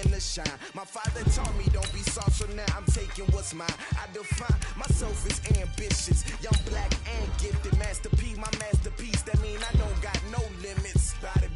time to shine. My father taught me don't be soft, so now I'm taking what's mine. I define myself as ambitious, young, black, and gifted. Master P, my masterpiece. That mean I don't got no limits. Bout it,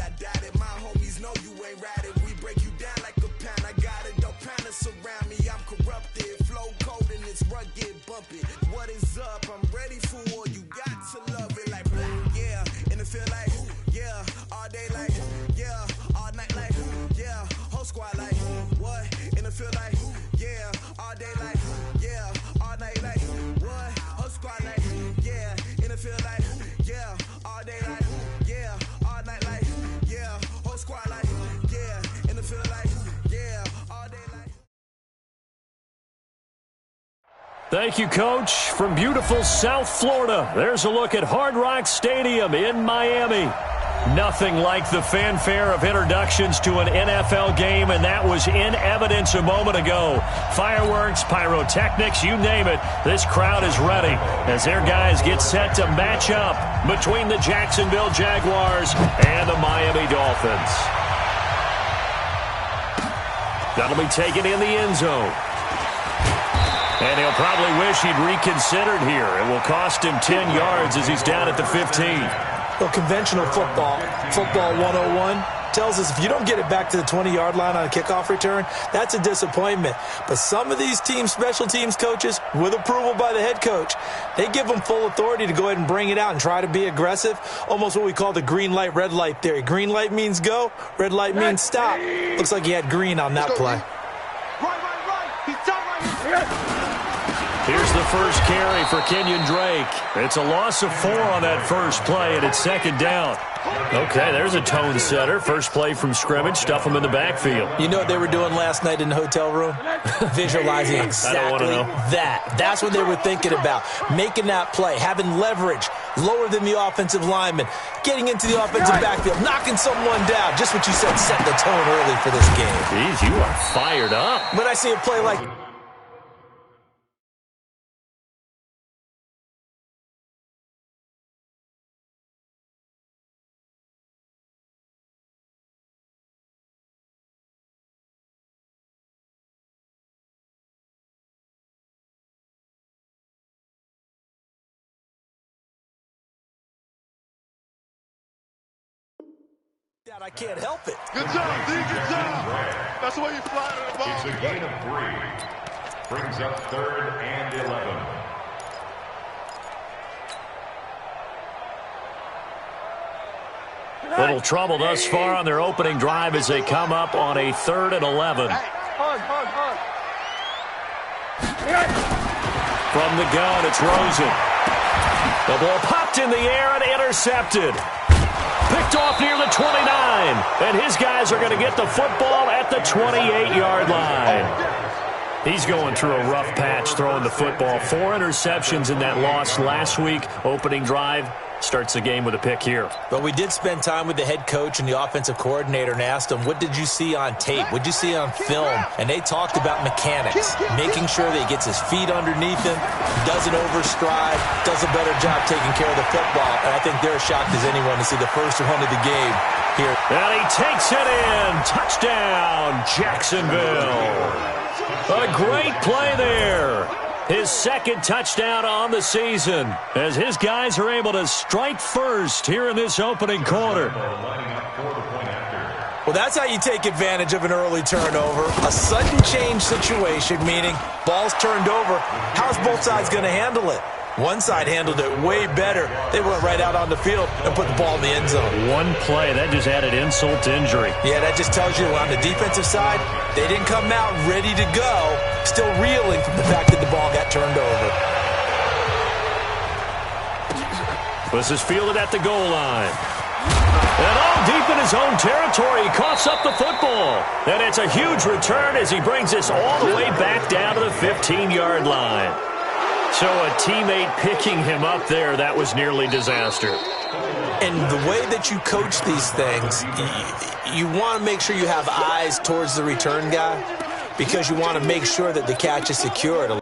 I doubt it. My homies know you ain't ride it. We break you down like a pound. I got it, don't pound it surround me. I'm corrupted, flow cold and it's rugged, bumpy. What is up? I'm ready for war. You got to love it like yeah, and it feel like yeah, all day like yeah, all night like yeah, whole squad like what? And it feel like yeah, all day like yeah, all night like what? Whole squad like yeah, and it feel like yeah, all day like yeah, all night like yeah, whole squad like yeah, and it feel like yeah, all day like. Thank you, Coach. From beautiful South Florida, there's a look at Hard Rock Stadium in Miami. Nothing like the fanfare of introductions to an NFL game, and that was in evidence a moment ago. Fireworks, pyrotechnics, you name it. This crowd is ready as their guys get set to match up between the Jacksonville Jaguars and the Miami Dolphins. That'll be taken in the end zone. And he'll probably wish he'd reconsidered here. It will cost him 10 yards as he's down at the 15. Well, conventional football 101, tells us if you don't get it back to the 20-yard line on a kickoff return, that's a disappointment. But some of these special teams coaches, with approval by the head coach, they give them full authority to go ahead and bring it out and try to be aggressive, almost what we call the green light, red light theory. Green light means go, red light means stop. Looks like he had green on that play. Right. He's done right. Here's the first carry for Kenyon Drake. It's a loss of 4 on that first play, and it's second down. Okay, there's a tone setter. First play from scrimmage, stuff them in the backfield. You know what they were doing last night in the hotel room? Visualizing exactly that. That's what they were thinking about. Making that play, having leverage, lower than the offensive lineman, getting into the offensive backfield, knocking someone down. Just what you said, set the tone early for this game. Jeez, you are fired up. When I see a play like... I can't help it. Good job, D. Good job. That's the way you fly to the ball. It's a gain of 3. Brings up 3rd and 11. Little trouble thus far on their opening drive as they come up on a 3rd and 11. Hard. From the gun, it's Rosen. The ball popped in the air and intercepted. Picked off near the 29, and his guys are going to get the football at the 28-yard line. He's going through a rough patch throwing the football. 4 interceptions in that loss last week. Opening drive starts the game with a pick here. But we did spend time with the head coach and the offensive coordinator and asked him, what did you see on tape? What did you see on film? And they talked about mechanics, making sure that he gets his feet underneath him, doesn't overstride, does a better job taking care of the football. And I think they're as shocked as anyone to see the first run of the game here. And he takes it in. Touchdown, Jacksonville. A great play there. His second touchdown on the season as his guys are able to strike first here in this opening quarter. Well, that's how you take advantage of an early turnover. A sudden change situation, meaning ball's turned over. How's both sides going to handle it? One side handled it way better. They went right out on the field and put the ball in the end zone. One play, that just added insult to injury. Yeah, that just tells you on the defensive side, they didn't come out ready to go, still reeling from the fact that the ball got turned over. This is fielded at the goal line. And all deep in his own territory, he coughs up the football. And it's a huge return as he brings this all the way back down to the 15-yard line. So a teammate picking him up there, that was nearly disaster. And the way that you coach these things, you want to make sure you have eyes towards the return guy because you want to make sure that the catch is secured.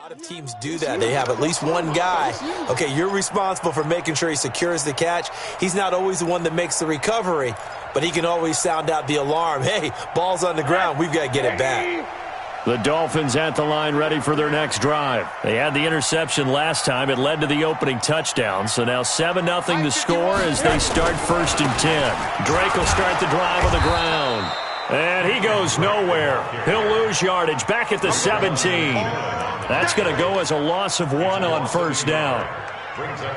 A lot of teams do that. They have at least one guy. Okay, you're responsible for making sure he secures the catch. He's not always the one that makes the recovery, but he can always sound out the alarm. Hey, ball's on the ground. We've got to get it back. The Dolphins at the line ready for their next drive. They had the interception last time. It led to the opening touchdown. So now 7-0 the score as they start 1st and 10. Drake will start the drive on the ground. And he goes nowhere. He'll lose yardage back at the 17. That's going to go as a loss of 1 on 1st down.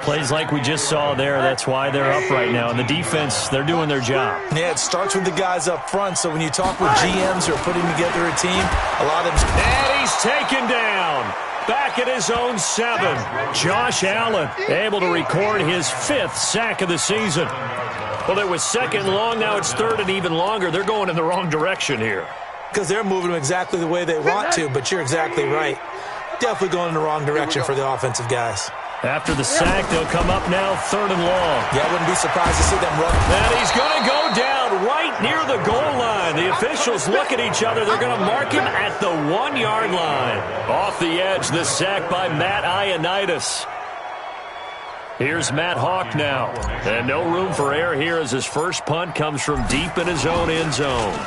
Plays like we just saw there. That's why they're up right now. And the defense, they're doing their job. Yeah, it starts with the guys up front. So when you talk with GMs who are putting together a team, a lot of them... And he's taken down. Back at his own 7. Josh Allen able to record his 5th sack of the season. Well, it was 2nd and long. Now it's 3rd and even longer. They're going in the wrong direction here. Because they're moving them exactly the way they want to, but you're exactly right. Definitely going in the wrong direction for the offensive guys. After the sack, they'll come up now 3rd and long. Yeah, I wouldn't be surprised to see them run. And he's going to go down right near the goal line. The officials look at each other. They're going to mark him at the 1-yard line. Off the edge, the sack by Matt Ioannidis. Here's Matt Hawk now. And no room for error here as his first punt comes from deep in his own end zone.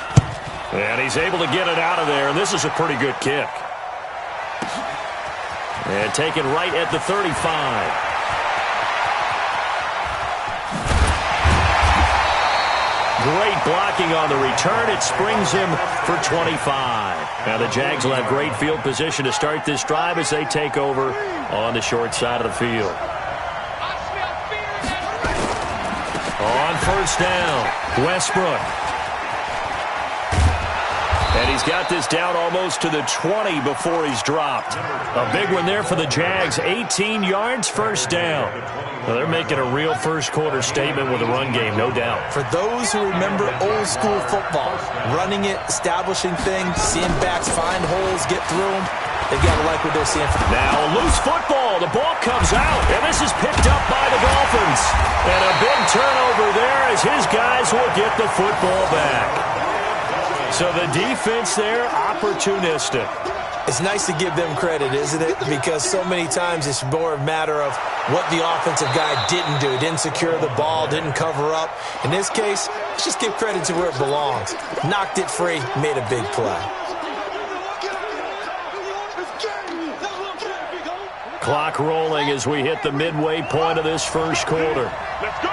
And he's able to get it out of there, and this is a pretty good kick. And taken right at the 35. Great blocking on the return. It springs him for 25. Now the Jags will have great field position to start this drive as they take over on the short side of the field. On 1st down, Westbrook. And he's got this down almost to the 20 before he's dropped. A big one there for the Jags. 18 yards, 1st down. Well, they're making a real first-quarter statement with a run game, no doubt. For those who remember old-school football, running it, establishing things, seeing backs find holes, get through them, they've got to like what they're seeing. Now a loose football. The ball comes out, and this is picked up by the Dolphins. And a big turnover there as his guys will get the football back. So the defense there, opportunistic. It's nice to give them credit, isn't it? Because so many times it's more a matter of what the offensive guy didn't do. Didn't secure the ball, didn't cover up. In this case, let's just give credit to where it belongs. Knocked it free, made a big play. Clock rolling as we hit the midway point of this first quarter. Let's go.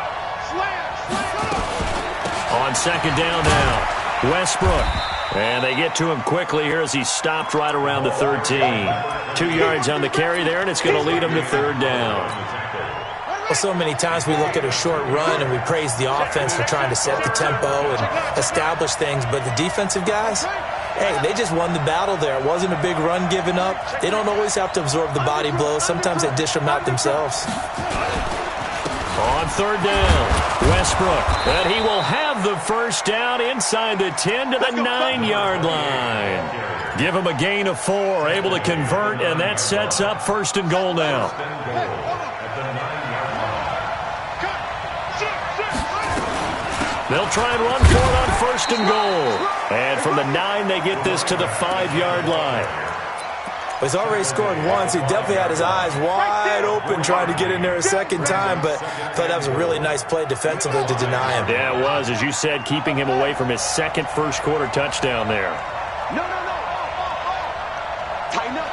On 2nd down now. Westbrook. And they get to him quickly here as he's stopped right around the 13. 2 yards on the carry there, and it's going to lead him to 3rd down. Well, so many times we look at a short run and we praise the offense for trying to set the tempo and establish things, but the defensive guys, hey, they just won the battle there. It wasn't a big run given up. They don't always have to absorb the body blows. Sometimes they dish them out themselves. On 3rd down, Westbrook. And he will have the 1st down inside the 10 to the 9-yard line. Give him a gain of 4, able to convert, and that sets up 1st and goal now. They'll try and run for it on 1st and goal. And from the 9, they get this to the 5-yard line. He's already scored once. He definitely had his eyes wide open trying to get in there a second time, but I thought that was a really nice play defensively to deny him. Yeah, it was, as you said, keeping him away from his 2nd first-quarter touchdown there. No. Tighten up.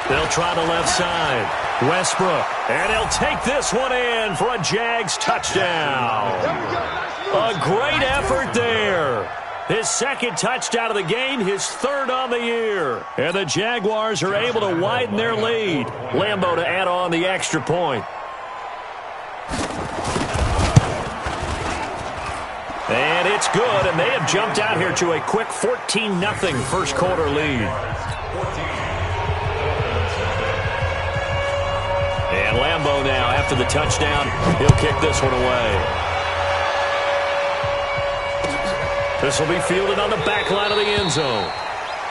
They'll try the left side. Westbrook, and he'll take this one in for a Jags touchdown. A great effort there. His 2nd touchdown of the game, his 3rd on the year. And the Jaguars are able to widen their lead. Lambeau to add on the extra point. And it's good, and they have jumped out here to a quick 14-0 first-quarter lead. And Lambeau now, after the touchdown, he'll kick this one away. This will be fielded on the back line of the end zone.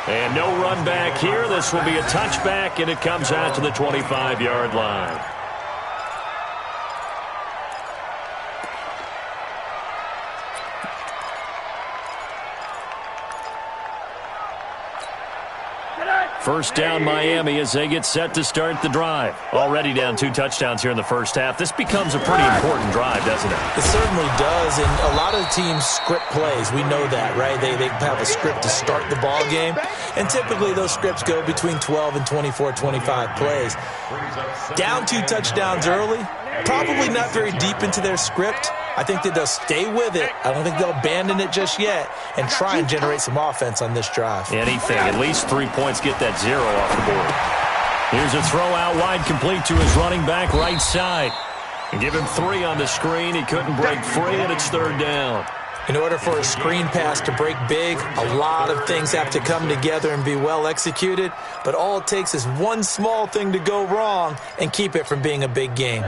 And no run back here. This will be a touchback, and it comes out to the 25-yard line. First down Miami as they get set to start the drive. Already down 2 touchdowns here in the first half. This becomes a pretty important drive, doesn't it? It certainly does, and a lot of the teams script plays. We know that, right? They have a script to start the ball game, and typically those scripts go between 12 and 24, 25 plays. Down 2 touchdowns early, probably not very deep into their script. I think that they'll stay with it. I don't think they'll abandon it just yet and try and generate some offense on this drive. Anything. At least 3 points, get that 0 off the board. Here's a throw out wide, complete to his running back right side. And give him 3 on the screen. He couldn't break free, and it's 3rd down. In order for a screen pass to break big, a lot of things have to come together and be well executed. But all it takes is one small thing to go wrong and keep it from being a big game.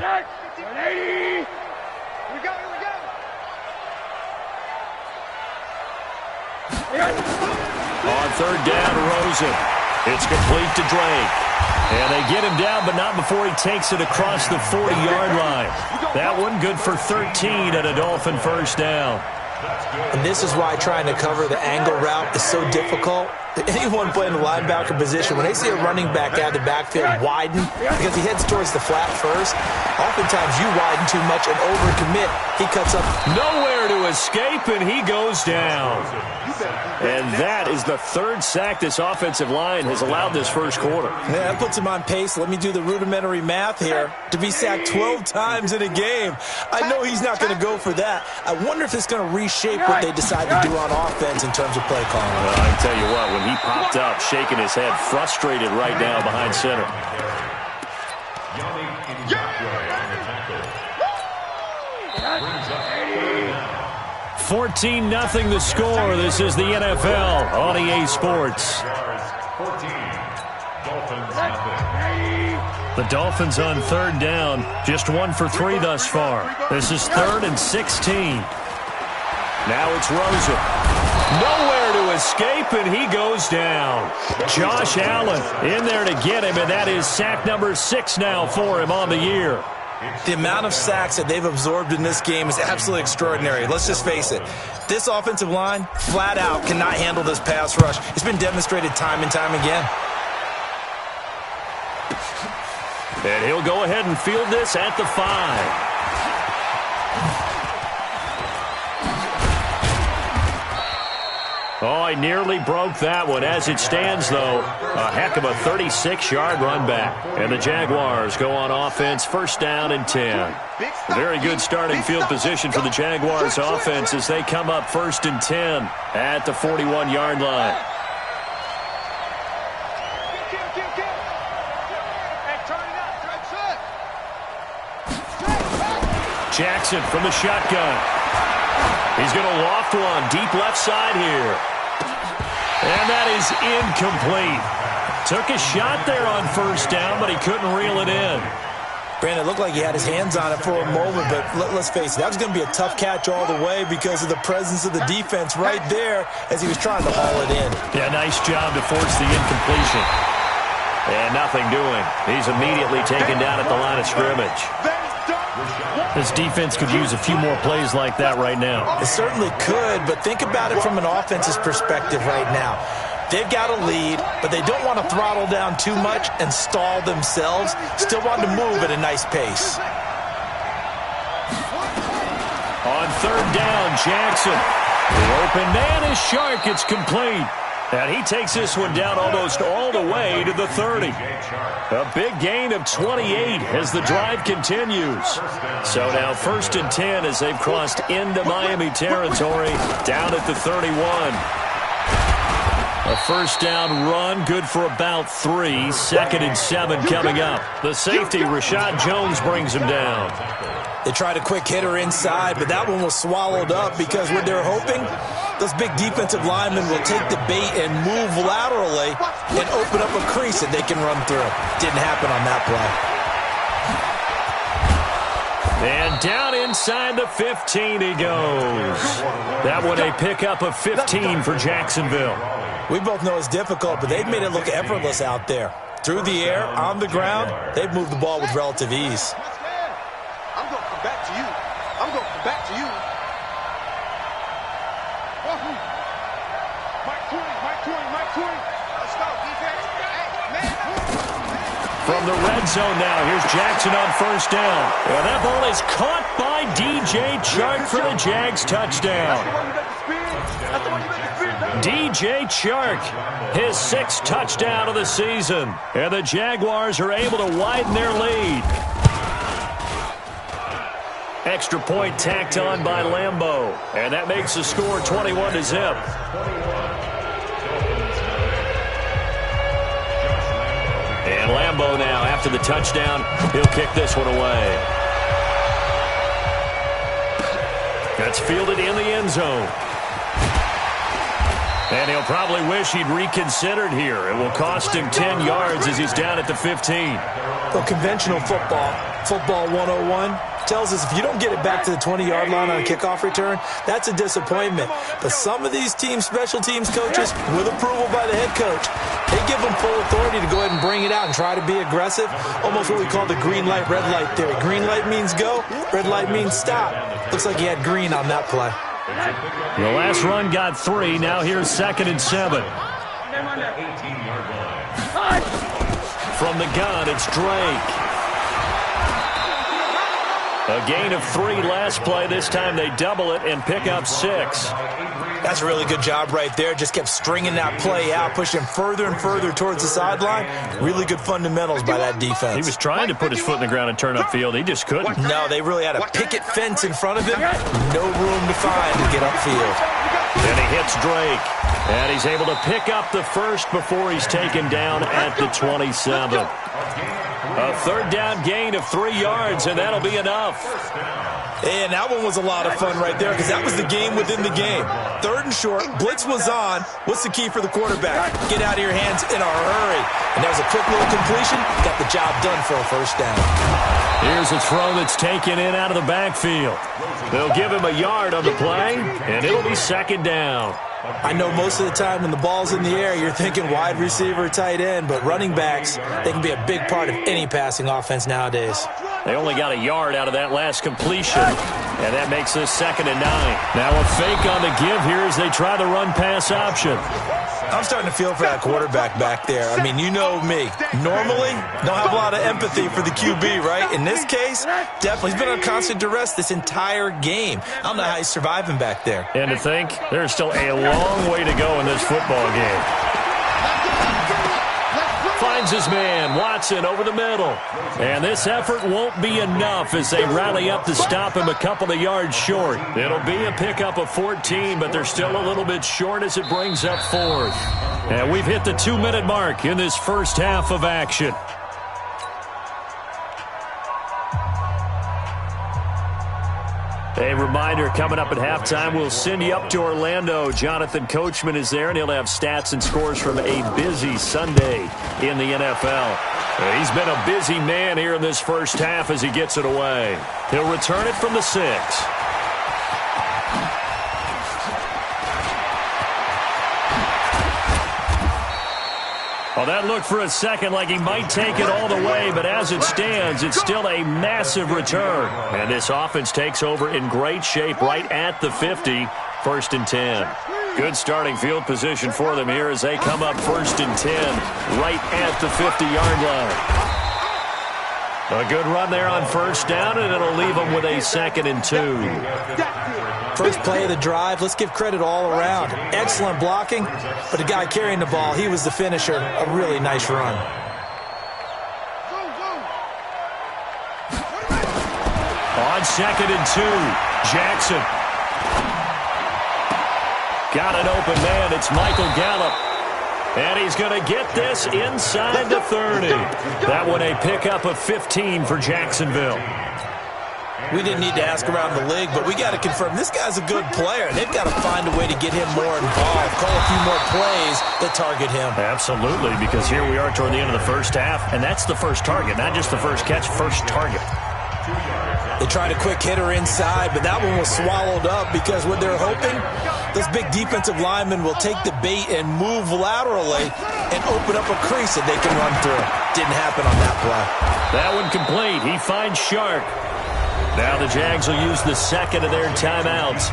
On 3rd down, Rosen. It's complete to Drake. And they get him down, but not before he takes it across the 40-yard line. That one good for 13 and a Dolphin first down. And this is why trying to cover the angle route is so difficult. Anyone playing the linebacker position, when they see a running back out of the backfield widen because he heads towards the flat first, oftentimes you widen too much and overcommit. He cuts up. Nowhere to escape, and he goes down. And that is the 3rd sack this offensive line has allowed this first quarter. Yeah, that puts him on pace. Let me do the rudimentary math here. To be sacked 12 times in a game, I know he's not going to go for that. I wonder if it's going to reshape what they decide to do on offense in terms of play calling. Well, I can tell you what, when he popped up, shaking his head, frustrated right now behind center. 14-0 the score. This is the NFL on EA Sports. The Dolphins on 3rd down, just 1 for 3 thus far. This is 3rd and 16. Now it's Rosen. Nowhere to escape, and he goes down. Josh Allen in there to get him, and that is sack number 6 now for him on the year. The amount of sacks that they've absorbed in this game is absolutely extraordinary. Let's just face it. This offensive line, flat out, cannot handle this pass rush. It's been demonstrated time and time again. And he'll go ahead and field this at the 5. Oh, he nearly broke that one. As it stands, though, a heck of a 36-yard run back. And the Jaguars go on offense, 1st down and 10. Very good starting field position for the Jaguars offense as they come up 1st and 10 at the 41-yard line. Jackson from the shotgun. He's going to loft one deep left side here. And that is incomplete. Took a shot there on 1st down, but he couldn't reel it in. Brandon, it looked like he had his hands on it for a moment, but let's face it, that was going to be a tough catch all the way because of the presence of the defense right there as he was trying to haul it in. Yeah, nice job to force the incompletion. And nothing doing. He's immediately taken down at the line of scrimmage. This defense could use a few more plays like that right now. It certainly could, but think about it from an offense's perspective right now. They've got a lead, but they don't want to throttle down too much and stall themselves. Still want to move at a nice pace. On 3rd down, Jackson. The open man is Shark. It's complete. And he takes this one down almost all the way to the 30. A big gain of 28 as the drive continues. So now 1st and 10 as they've crossed into Miami territory down at the 31. A 1st down run, good for about 3. 2nd and 7 coming up. The safety, Rashad Jones, brings him down. They tried a quick hitter inside, but that one was swallowed up because what they're hoping, those big defensive linemen will take the bait and move laterally and open up a crease that they can run through. Didn't happen on that play. And down inside the 15 he goes. That one a pickup of 15 for Jacksonville. We both know it's difficult, but they've made it look effortless out there. Through the air, on the ground, they've moved the ball with relative ease. I'm going to come back to you. I'm going to come back to you. Mike 20. Let's go, defense. Hey. the red zone now. Here's Jackson on first down. And that ball is caught by DJ Chark for the Jags touchdown. DJ Chark, his 6th touchdown of the season. And the Jaguars are able to widen their lead. Extra point tacked on by Lambeau. And that makes the score 21-0. And Lambeau now, after the touchdown, he'll kick this one away. That's fielded in the end zone. And he'll probably wish he'd reconsidered here. It will cost him 10 yards as he's down at the 15. Well, conventional football 101, tells us if you don't get it back to the 20-yard line on a kickoff return, that's a disappointment. But some of these special teams coaches, with approval by the head coach, they give them full authority to go ahead and bring it out and try to be aggressive. Almost what we call the green light, red light theory. Green light means go, red light means stop. Looks like he had green on that play. The last run got 3. Now here's 2nd and 7. From the gun, it's Drake. A gain of 3 last play. This time they double it and pick up 6. That's a really good job right there. Just kept stringing that play out, pushing further and further towards the sideline. Really good fundamentals by that defense. He was trying to put his foot in the ground and turn upfield. He just couldn't. No, they really had a picket fence in front of him. No room to find to get upfield. And he hits Drake. And he's able to pick up the first before he's taken down at the 27. A 3rd down gain of 3 yards, and that'll be enough. And that one was a lot of fun right there because that was the game within the game. 3rd and short, blitz was on. What's the key for the quarterback? Get out of your hands in a hurry. And that was a quick little completion. Got the job done for a 1st down. Here's a throw that's taken in out of the backfield. They'll give him a yard on the play, and it'll be 2nd down. I know most of the time when the ball's in the air, you're thinking wide receiver, tight end, but running backs, they can be a big part of any passing offense nowadays. They only got a yard out of that last completion, and that makes this 2nd and 9. Now a fake on the give here as they try the run-pass option. I'm starting to feel for that quarterback back there. I mean, you know me. Normally, don't have a lot of empathy for the QB, right? In this case, definitely. He's been on constant duress this entire game. I don't know how he's surviving back there. And to think, there's still a long way to go in this football game. Finds his man, Watson, over the middle. And this effort won't be enough as they rally up to stop him a couple of yards short. It'll be a pickup of 14, but they're still a little bit short as it brings up 4th. And we've hit the 2-minute mark in this first half of action. A reminder, coming up at halftime, we'll send you up to Orlando. Jonathan Coachman is there, and he'll have stats and scores from a busy Sunday in the NFL. He's been a busy man here in this first half as he gets it away. He'll return it from the 6. Well, that looked for a second like he might take it all the way, but as it stands, it's still a massive return. And this offense takes over in great shape right at the 50, 1st and 10. Good starting field position for them here as they come up 1st and 10, right at the 50-yard line. A good run there on 1st down, and it'll leave them with a 2nd and 2. First play of the drive, let's give credit all around. Excellent blocking, but the guy carrying the ball, he was the finisher. A really nice run. On 2nd and 2, Jackson. Got an open man. It's Michael Gallup. And he's going to get this inside the 30. That one a pickup of 15 for Jacksonville. We didn't need to ask around the league, but we got to confirm this guy's a good player. They've got to find a way to get him more involved, call a few more plays that target him. Absolutely, because here we are toward the end of the first half, and that's the first target, not just the first catch, first target. They tried a quick hitter inside, but that one was swallowed up because what they're hoping, those big defensive linemen will take the bait and move laterally and open up a crease that they can run through. Didn't happen on that play. That one complete. He finds Shark. Now the Jags will use the 2nd of their timeouts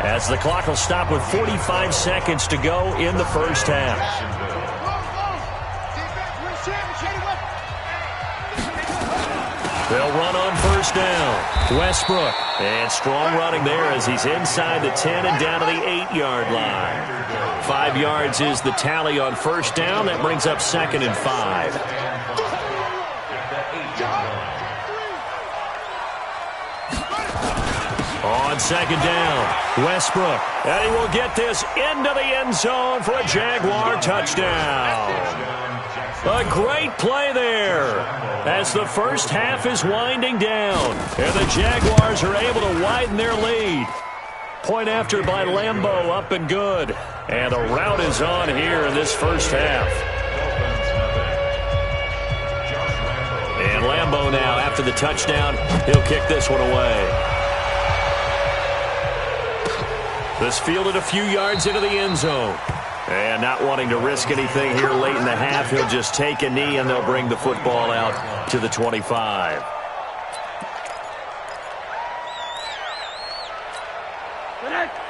as the clock will stop with 45 seconds to go in the first half. They'll run on first down. Westbrook. And strong running there as he's inside the 10 and down to the 8-yard line. 5 yards is the tally on first down. That brings up 2nd and 5. On 2nd down, Westbrook. And he will get this into the end zone for a Jaguar touchdown. A great play there as the first half is winding down. And the Jaguars are able to widen their lead. Point after by Lambeau, up and good. And the route is on here in this first half. And Lambeau now, after the touchdown, he'll kick this one away. This fielded a few yards into the end zone. And not wanting to risk anything here late in the half, he'll just take a knee and they'll bring the football out to the 25.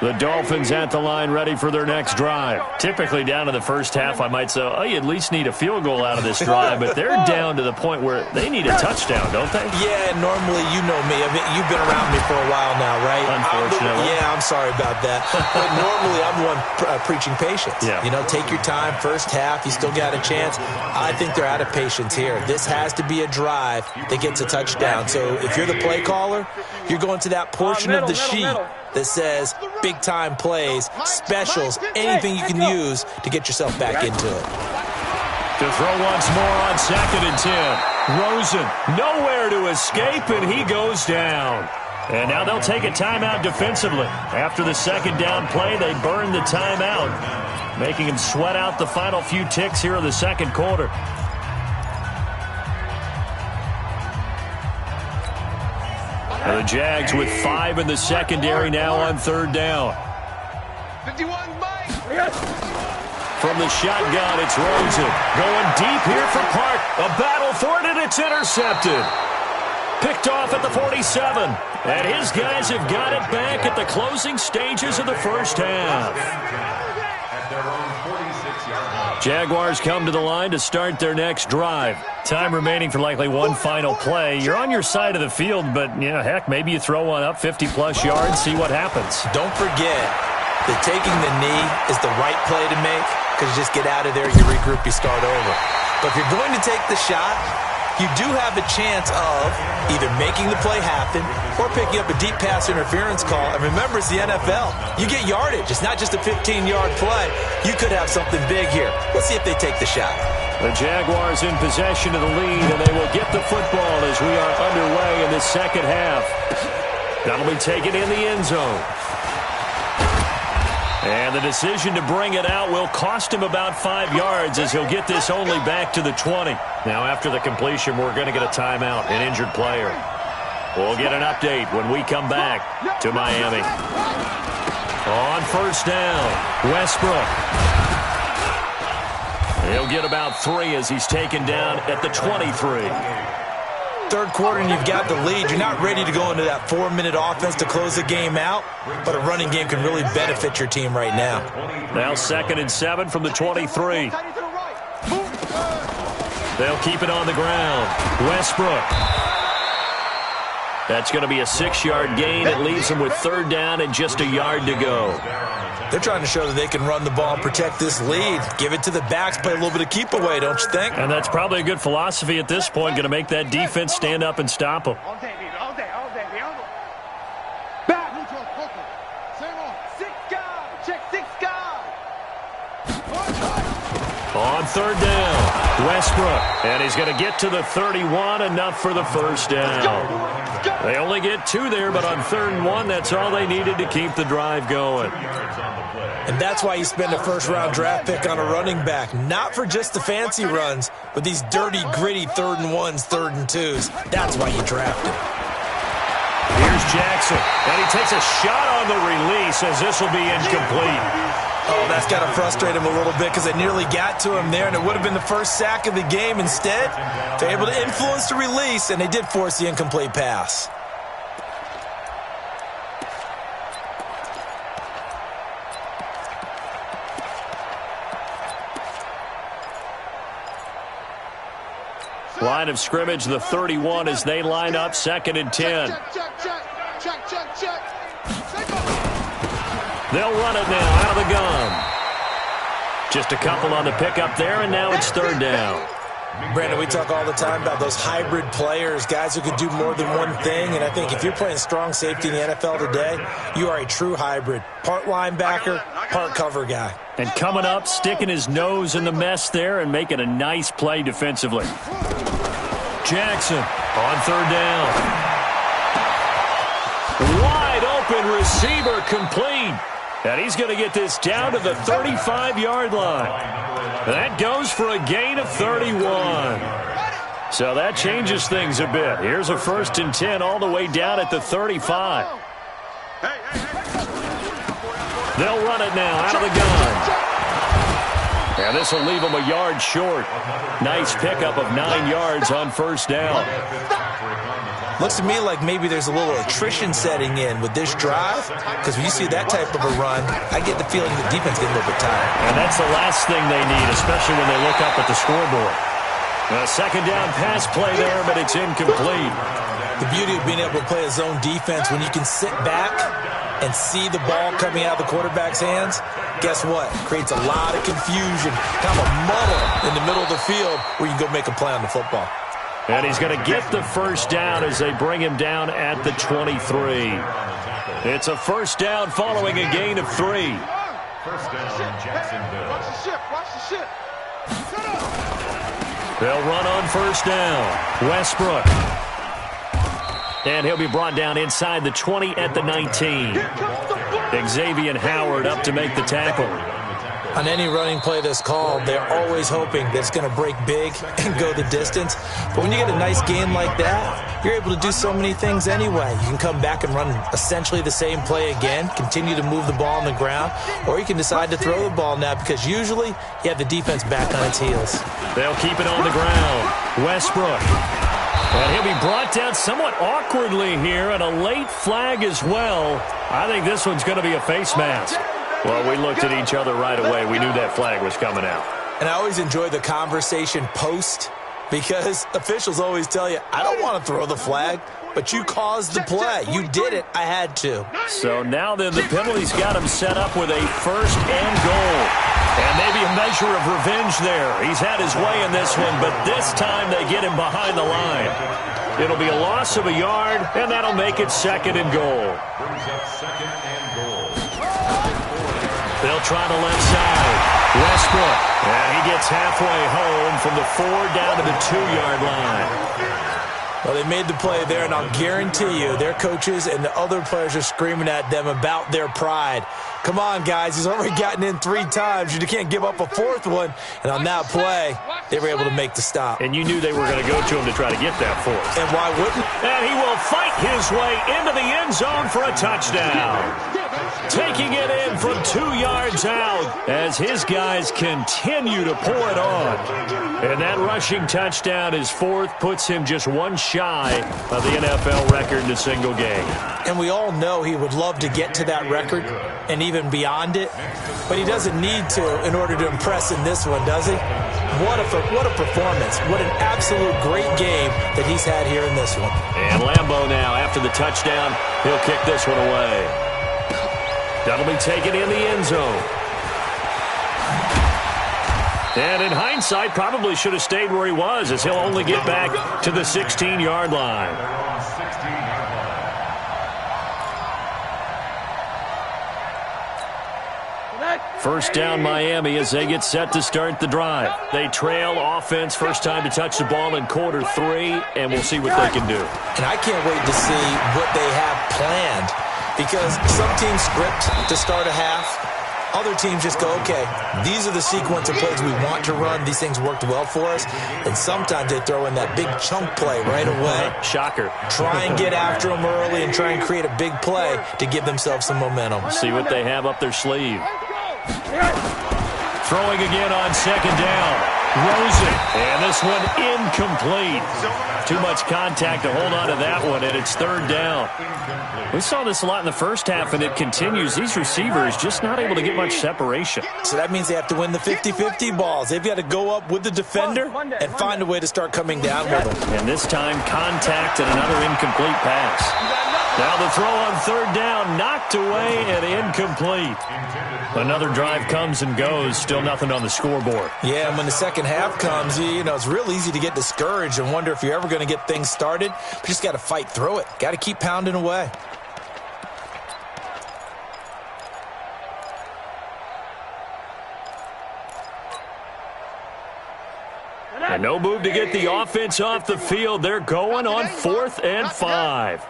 The Dolphins at the line ready for their next drive. Typically down to the first half, I might say, oh, you at least need a field goal out of this drive, but they're down to the point where they need a touchdown, don't they? Yeah, normally, you know me. I mean, you've been around me for a while now, right? Unfortunately. I'm sorry about that. But normally, I'm the one preaching patience. Yeah. You know, take your time, first half, you still got a chance. I think they're out of patience here. This has to be a drive that gets a touchdown. So if you're the play caller, you're going to that portion of the sheet that says big-time plays, specials, anything you can use to get yourself back into it. To throw once more on 2nd and 10. Rosen nowhere to escape, and he goes down. And now they'll take a timeout defensively. After the second down play, they burn the timeout, making him sweat out the final few ticks here in the second quarter. And the Jags with 5 in the secondary now on 3rd down. 51, Mike. From the shotgun, it's Rosen. Going deep here for Park. A battle for it, and it's intercepted. Picked off at the 47. And his guys have got it back at the closing stages of the first half. Jaguars come to the line to start their next drive. Time remaining for likely one final play. You're on your side of the field, but, you know, heck, maybe you throw one up 50-plus yards, see what happens. Don't forget that taking the knee is the right play to make because you just get out of there, you regroup, you start over. But if you're going to take the shot, you do have a chance of either making the play happen or picking up a deep pass interference call. And remember, it's the NFL. You get yardage. It's not just a 15-yard play. You could have something big here. Let's see if they take the shot. The Jaguars in possession of the lead, and they will get the football as we are underway in the second half. That'll be taken in the end zone. And the decision to bring it out will cost him about 5 yards as he'll get this only back to the 20. Now, after the completion, we're going to get a timeout, an injured player. We'll get an update when we come back to Miami. On first down, Westbrook. He'll get about 3 as he's taken down at the 23. Third quarter and you've got the lead. You're not ready to go into that 4-minute offense to close the game out, but a running game can really benefit your team right now. Now 2nd and 7 from the 23. They'll keep it on the ground. Westbrook. That's going to be a 6-yard gain. It leaves them with 3rd down and just a yard to go. They're trying to show that they can run the ball and protect this lead. Give it to the backs, play a little bit of keep away, don't you think? And that's probably a good philosophy at this point, going to make that defense stand up and stop them. All day, baby. All day. Back. Same on. 6 guys. Check 6 guys. On 3rd down, Westbrook. And he's going to get to the 31, enough for the first down. They only get 2 there, but on 3rd and 1, that's all they needed to keep the drive going. And that's why you spend a first-round draft pick on a running back. Not for just the fancy runs, but these dirty, gritty 3rd and 1s, 3rd and 2s. That's why you draft him. Here's Jackson, and he takes a shot on the release as this will be incomplete. Oh, that's got to frustrate him a little bit because they nearly got to him there, and it would have been the first sack of the game. Instead, they're able to influence the release, and they did force the incomplete pass. Line of scrimmage, the 31 as they line up 2nd and 10. Check. They'll run it now out of the gun. Just a couple on the pickup there, and now it's 3rd down. Brandon, we talk all the time about those hybrid players, guys who can do more than one thing, and I think if you're playing strong safety in the NFL today, you are a true hybrid. Part linebacker, part cover guy. And coming up, sticking his nose in the mess there and making a nice play defensively. Jackson on 3rd down. Wide open receiver complete. And he's going to get this down to the 35-yard line. That goes for a gain of 31. So that changes things a bit. Here's a 1st and 10 all the way down at the 35. They'll run it now out of the gun. And this will leave them a yard short. Nice pickup of 9 yards on 1st down. Looks to me like maybe there's a little attrition setting in with this drive, because when you see that type of a run, I get the feeling the defense gets a little bit tired. And that's the last thing they need, especially when they look up at the scoreboard. A 2nd down pass play there, but it's incomplete. The beauty of being able to play a zone defense, when you can sit back and see the ball coming out of the quarterback's hands, guess what? Creates a lot of confusion, kind of a muddle in the middle of the field where you can go make a play on the football. And he's going to get the 1st down as they bring him down at the 23. It's a 1st down following a gain of 3. 1st down, Jacksonville. Watch the ship. They'll run on 1st down. Westbrook. And he'll be brought down inside the 20 at the 19. Xavier Howard up to make the tackle. On any running play that's called, they're always hoping that it's going to break big and go the distance. But when you get a nice game like that, you're able to do so many things anyway. You can come back and run essentially the same play again, continue to move the ball on the ground, or you can decide to throw the ball now because usually you have the defense back on its heels. They'll keep it on the ground. Westbrook. And he'll be brought down somewhat awkwardly here, and a late flag as well. I think this one's going to be a face mask. Well, we looked at each other right away. We knew that flag was coming out. And I always enjoy the conversation post because officials always tell you, I don't want to throw the flag, but you caused the play. You did it. I had to. So now then the penalty's got him set up with a 1st and goal. And maybe a measure of revenge there. He's had his way in this one, but this time they get him behind the line. It'll be a loss of a yard, and that'll make it 2nd and goal. Brings up 2nd and goal. They'll try the left side. Westbrook. And he gets halfway home from the 4 down to the 2-yard line. Well, they made the play there, and I'll guarantee you their coaches and the other players are screaming at them about their pride. Come on, guys. He's already gotten in 3 times. You can't give up a 4th one. And on that play, they were able to make the stop. And you knew they were going to go to him to try to get that 4th. And why wouldn't? And he will fight his way into the end zone for a touchdown. Taking it in from 2 yards out as his guys continue to pour it on. And that rushing touchdown, his 4th, puts him just 1 shy of the NFL record in a single game. And we all know he would love to get to that record and even beyond it, but he doesn't need to in order to impress in this one, does he? What a performance. What an absolute great game that he's had here in this one. And Lambeau now, after the touchdown, he'll kick this one away. That'll be taken in the end zone. And in hindsight, probably should have stayed where he was, as he'll only get back to the 16-yard line. First down Miami as they get set to start the drive. They trail offense, first time to touch the ball in quarter 3, and we'll see what they can do. And I can't wait to see what they have planned, because some teams script to start a half. Other teams just go, okay, these are the sequence of plays we want to run. These things worked well for us. And sometimes they throw in that big chunk play right away. Shocker. Try and get after them early and try and create a big play to give themselves some momentum. See what they have up their sleeve. Throwing again on second down. Rosen, and this one incomplete. Too much contact to hold on to that one, and it's third down. We saw this a lot in the first half, and it continues. These receivers just not able to get much separation. So that means they have to win the 50-50 balls. They've got to go up with the defender and find a way to start coming down with them. And this time, contact and another incomplete pass. Now the throw on third down, knocked away and incomplete. Another drive comes and goes, still nothing on the scoreboard. Yeah, and when the second half comes, you know, it's real easy to get discouraged and wonder if you're ever going to get things started. But you just got to fight through it. Got to keep pounding away. And no move to get the offense off the field. They're going on 4th and 5.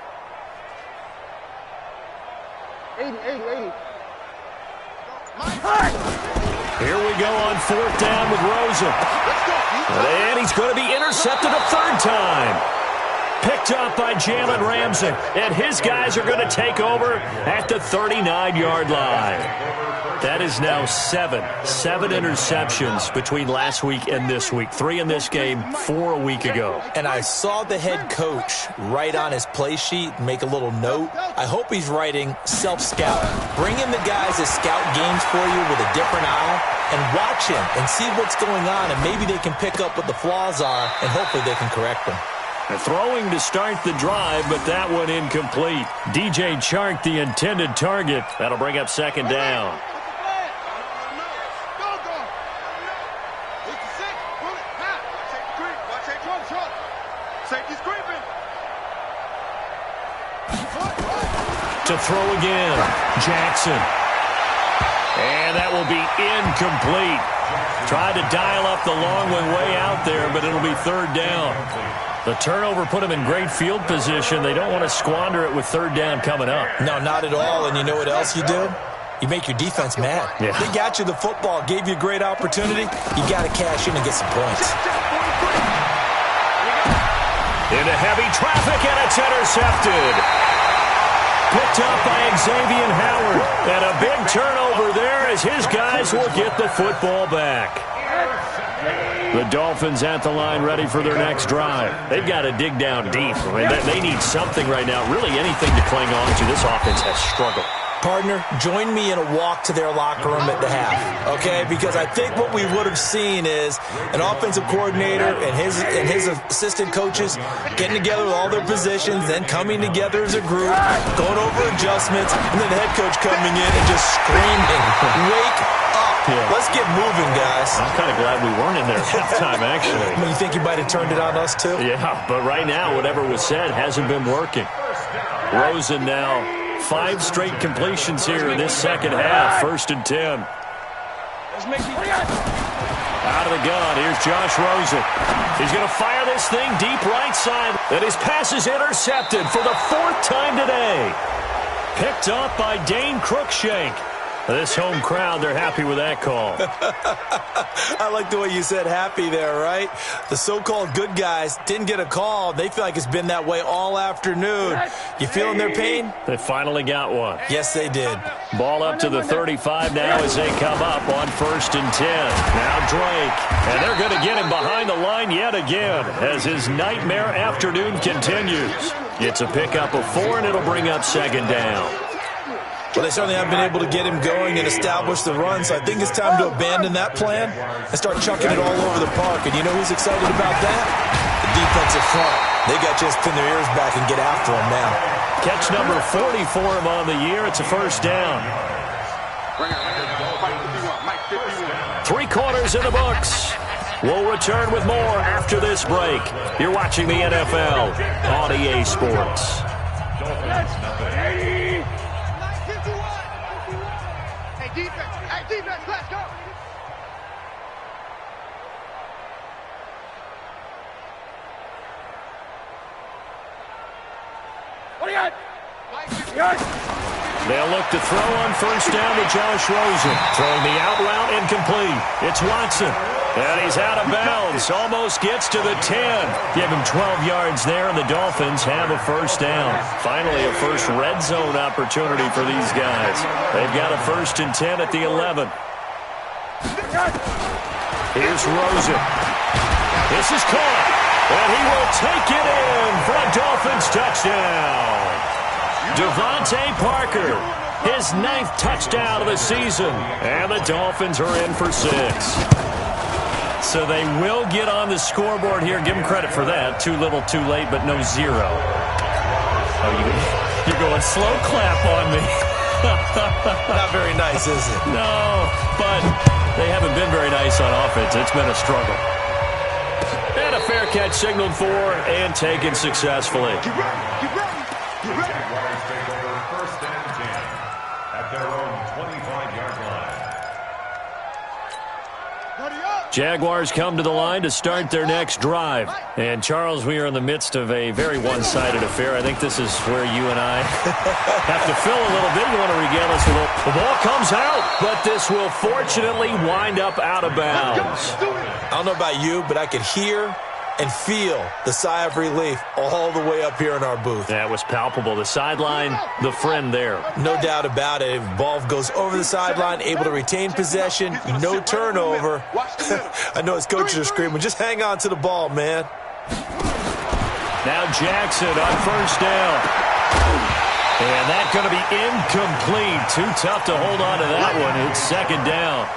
80. Here we go on 4th down with Rosen. And he's going to be intercepted a third time. Picked up by Jalen Ramsey. And his guys are going to take over at the 39-yard line. That is now 7 interceptions between last week and this week. 3 in this game, 4 a week ago. And I saw the head coach write on his play sheet, make a little note. I hope he's writing self-scout. Bring in the guys that scout games for you with a different eye and watch him and see what's going on, and maybe they can pick up what the flaws are, and hopefully they can correct them. Throwing to start the drive, but that one incomplete. DJ Chark, the intended target. That'll bring up second down. To throw again, Jackson. And that will be incomplete. Tried to dial up the long one way out there, but it'll be third down. The turnover put them in great field position. They don't want to squander it with third down coming up. No, not at all. And you know what else you do? You make your defense mad. Yeah. They got you the football, gave you a great opportunity. You got to cash in and get some points. Into heavy traffic, and it's intercepted. Picked up by Xavier Howard. And a big turnover there as his guys will get the football back. The Dolphins at the line ready for their next drive. They've got to dig down deep. I mean, they need something right now, really anything to cling on to. This offense has struggled. Partner, join me in a walk to their locker room at the half, okay? Because I think what we would have seen is an offensive coordinator and his assistant coaches getting together with all their positions, then coming together as a group, going over adjustments, and then the head coach coming in and just screaming, "Wake up! Yeah. Let's get moving, guys." I'm kind of glad we weren't in there at halftime, actually. I mean, you think you might have turned it on us, too? Yeah, but right now, whatever was said hasn't been working. Rosen now 5 straight completions here in this second half. 1st and 10. Out of the gun, here's Josh Rosen. He's going to fire this thing deep right side, and his pass is intercepted for the 4th time today. Picked up by Dane Cruikshank. This home crowd, they're happy with that call. I like the way you said happy there, right? The so-called good guys didn't get a call. They feel like it's been that way all afternoon. You feeling their pain? They finally got one. Yes, they did. Ball up to the 35 now as they come up on 1st and 10. Now Drake. And they're going to get him behind the line yet again as his nightmare afternoon continues. It's a pickup of 4, and it'll bring up second down. Well, they certainly haven't been able to get him going and establish the run, so I think it's time to abandon that plan and start chucking it all over the park. And you know who's excited about that? The defensive front. They got to just pin their ears back and get after him now. Catch number 40 for him on the year. It's a first down. 3 quarters in the books. We'll return with more after this break. You're watching the NFL on EA Sports. Defense, let's go! What do you got? They'll look to throw on 1st down to Josh Rosen. Throwing the out route incomplete. It's Watson. And he's out of bounds. Almost gets to the 10. Give him 12 yards there, and the Dolphins have a first down. Finally, a first red zone opportunity for these guys. They've got a 1st and 10 at the 11. Here's Rosen. This is caught, and he will take it in for a Dolphins touchdown. Devontae Parker, his 9th touchdown of the season, and the Dolphins are in for 6. So they will get on the scoreboard here. Give them credit for that. Too little, too late, but no 0. Oh, you're going slow clap on me. Not very nice, is it? No, but they haven't been very nice on offense. It's been a struggle. And a fair catch signaled for and taken successfully. Get ready, get ready, get ready. Jaguars take over 1st and 10 at their own 25-yard line. Jaguars come to the line to start their next drive. And, Charles, we are in the midst of a very one-sided affair. I think this is where you and I have to fill a little bit. You want to regale us with a... The ball comes out, but this will fortunately wind up out of bounds. I don't know about you, but I could hear and feel the sigh of relief all the way up here in our booth. That was palpable. The sideline, the friend there. No doubt about it. Ball goes over the sideline, able to retain possession, no turnover. I know his coaches are screaming, just hang on to the ball, man. Now Jackson on 1st down. And that's going to be incomplete. Too tough to hold on to that one. It's 2nd down.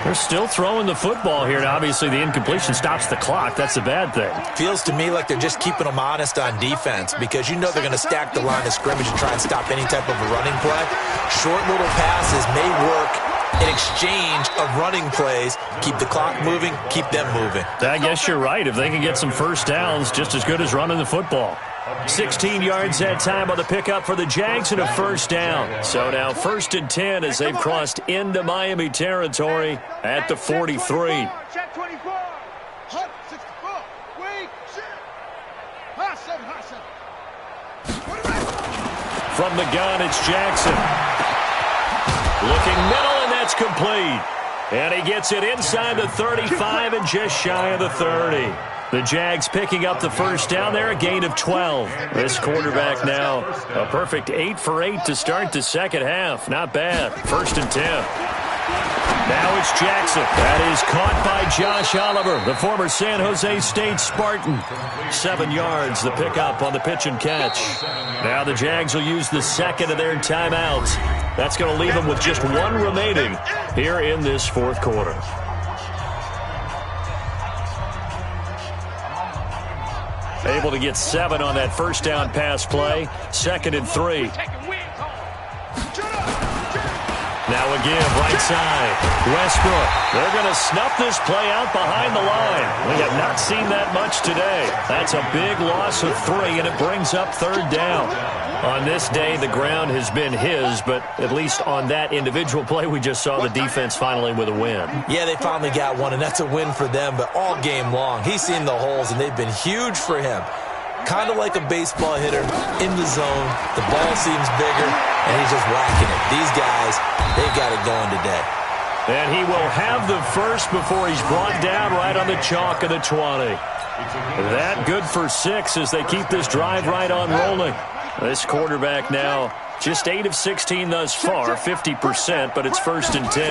They're still throwing the football here. Now, obviously, the incompletion stops the clock. That's a bad thing. Feels to me like they're just keeping them honest on defense because you know they're going to stack the line of scrimmage and try and stop any type of a running play. Short little passes may work in exchange of running plays. Keep the clock moving, keep them moving. I guess you're right. If they can get some first downs, just as good as running the football. 16 yards that time on the pickup for the Jags and a 1st down. So now 1st and 10 as they've crossed into Miami territory at the 43. Check 24. Hut 64. Wait. Shit. Hot 7. Hot 7. From the gun, it's Jackson. Looking middle, and that's complete. And he gets it inside the 35 and just shy of the 30. The Jags picking up the 1st down there, a gain of 12. This quarterback now, a perfect 8 for 8 to start the 2nd half. Not bad. 1st and 10. Now it's Jackson. That is caught by Josh Oliver, the former San Jose State Spartan. 7 yards, the pickup on the pitch and catch. Now the Jags will use the 2nd of their timeouts. That's going to leave them with just 1 remaining here in this 4th quarter. Able to get 7 on that 1st down pass play. 2nd and 3. Now again, right side. Westbrook. They're going to snuff this play out behind the line. We have not seen that much today. That's a big loss of 3, and it brings up 3rd down. On this day, the ground has been his, but at least on that individual play, we just saw the defense finally with a win. Yeah, they finally got one, and that's a win for them, but all game long, he's seen the holes, and they've been huge for him. Kind of like a baseball hitter in the zone. The ball seems bigger, and he's just whacking it. These guys, they've got it going today. And he will have the first before he's brought down right on the chalk of the 20. That good for 6 as they keep this drive right on rolling. This quarterback now just 8 of 16 thus far, 50%, but it's 1st and 10.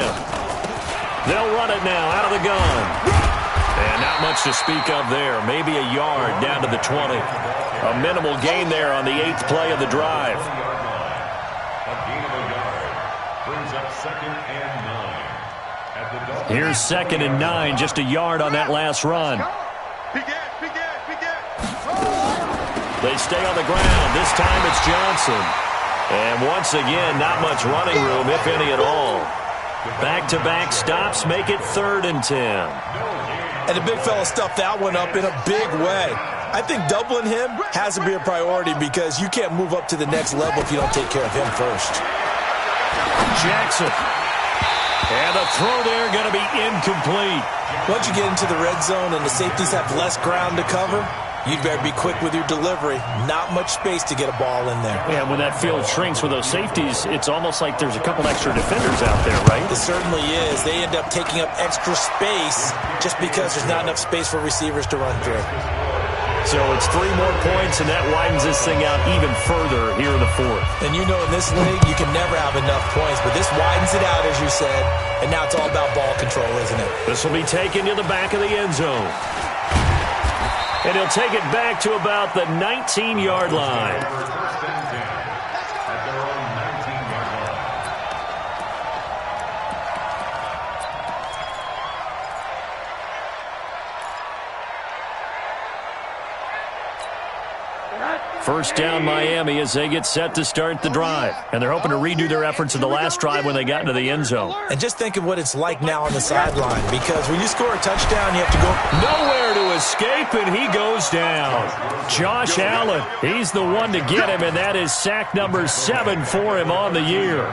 They'll run it now out of the gun. And not much to speak of there. Maybe a yard down to the 20. A minimal gain there on the 8th play of the drive. A gain of a yard brings up 2nd and 9. Here's 2nd and 9, just a yard on that last run. They stay on the ground. This time it's Johnson. And once again, not much running room, if any at all. Back-to-back stops make it 3rd and 10. And the big fella stuffed that one up in a big way. I think doubling him has to be a priority because you can't move up to the next level if you don't take care of him first. Jackson. And the throw there going to be incomplete. Once you get into the red zone and the safeties have less ground to cover, you'd better be quick with your delivery. Not much space to get a ball in there. Yeah, when that field shrinks with those safeties, it's almost like there's a couple extra defenders out there, right? It certainly is. They end up taking up extra space just because there's not enough space for receivers to run through. So it's 3 more points, and that widens this thing out even further here in the fourth. And you know in this league, you can never have enough points, but this widens it out, as you said, and now it's all about ball control, isn't it? This will be taken to the back of the end zone. And he'll take it back to about the 19-yard line. First down Miami as they get set to start the drive. And they're hoping to redo their efforts in the last drive when they got into the end zone. And just think of what it's like now on the sideline, because when you score a touchdown, you have to go nowhere to escape, and he goes down. Josh Allen, he's the one to get him, and that is sack number 7 for him on the year.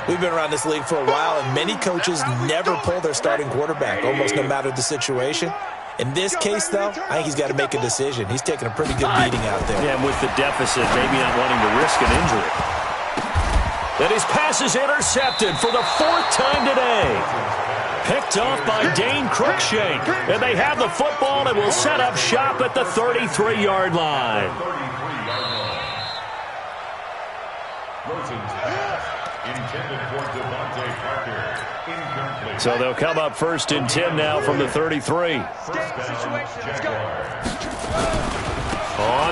We've been around this league for a while, and many coaches never pull their starting quarterback, almost no matter the situation. In this case, though, I think he's got to make a decision. He's taking a pretty good beating out there. Yeah, and with the deficit, maybe not wanting to risk an injury. And his pass is intercepted for the 4th time today. Picked off by Dane Cruikshank. And they have the football and will set up shop at the 33-yard line. Rosen's pass intended for Devontae Parker. Incomplete. So they'll come up 1st and 10 now from the 33. On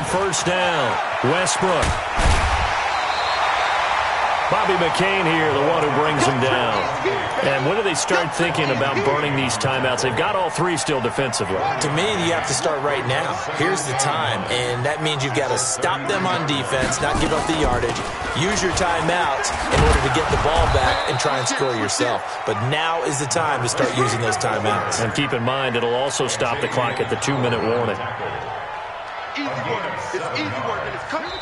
1st down, Westbrook. Bobby McCain here, the one who brings him down. And when do they start thinking about burning these timeouts? They've got all 3 still defensively. To me, you have to start right now. Here's the time, and that means you've got to stop them on defense, not give up the yardage, use your timeouts in order to get the ball back and try and score yourself. But now is the time to start using those timeouts. And keep in mind, it'll also stop the clock at the 2-minute warning.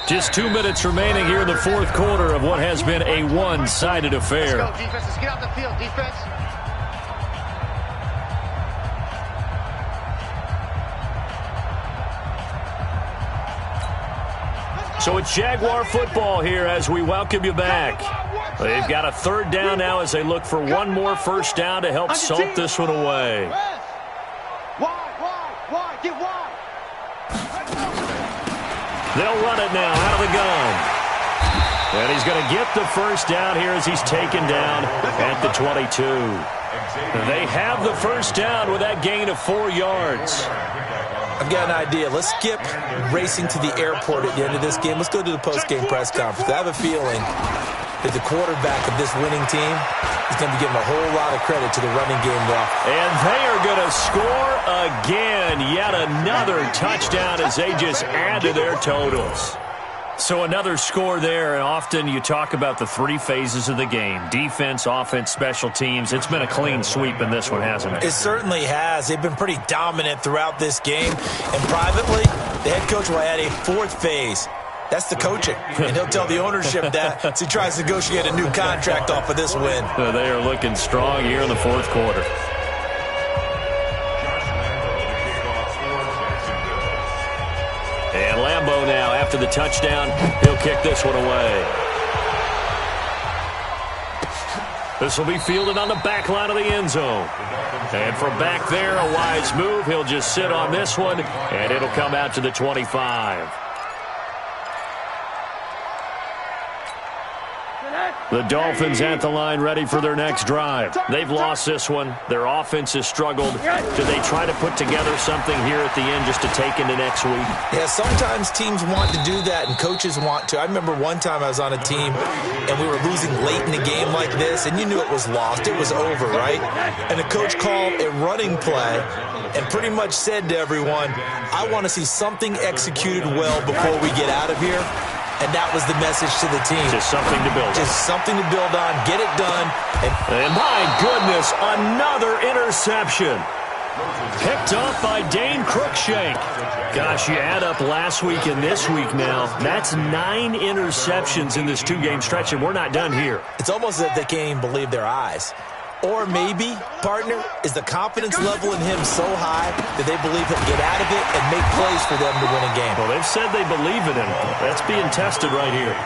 Just 2 minutes remaining here in the 4th quarter of what has been a one-sided affair. Let's go, defense. Let's get out the field, defense. So it's Jaguar football here as we welcome you back. They've got a 3rd down now as they look for one more 1st down to help salt this one away. Wide, get wide. They'll run it now out of the gun. And he's going to get the 1st down here as he's taken down at the 22. They have the 1st down with that gain of 4 yards. I've got an idea. Let's skip racing to the airport at the end of this game. Let's go to the post-game press conference. I have a feeling that the quarterback of this winning team is going to be giving a whole lot of credit to the running game though. And they are going to score again. Yet another touchdown as they just add to their totals. So another score there, and often you talk about the 3 phases of the game. Defense, offense, special teams. It's been a clean sweep in this one, hasn't it? It certainly has. They've been pretty dominant throughout this game. And privately, the head coach will add a 4th phase. That's the coaching. And he'll tell the ownership that as he tries to negotiate a new contract off of this win. They are looking strong here in the 4th quarter. And Lambeau now, after the touchdown, he'll kick this one away. This will be fielded on the back line of the end zone. And from back there, a wise move. He'll just sit on this one, and it'll come out to the 25. The Dolphins at the line ready for their next drive. They've lost this one. Their offense has struggled. Do they try to put together something here at the end just to take into next week? Yeah, sometimes teams want to do that and coaches want to. I remember one time I was on a team and we were losing late in a game like this and you knew it was lost. It was over, right? And the coach called a running play and pretty much said to everyone, I want to see something executed well before we get out of here. And that was the message to the team. Just something to build on. Just something to build on. Get it done. And my goodness, another interception. Picked off by Dane Cruikshank. Gosh, you add up last week and this week now. That's 9 interceptions in this 2-game stretch, and we're not done here. It's almost as if they can't even believe their eyes. Or maybe, partner, is the confidence level in him so high that they believe he'll get out of it and make plays for them to win a game. Well, they've said they believe in him. That's being tested right here.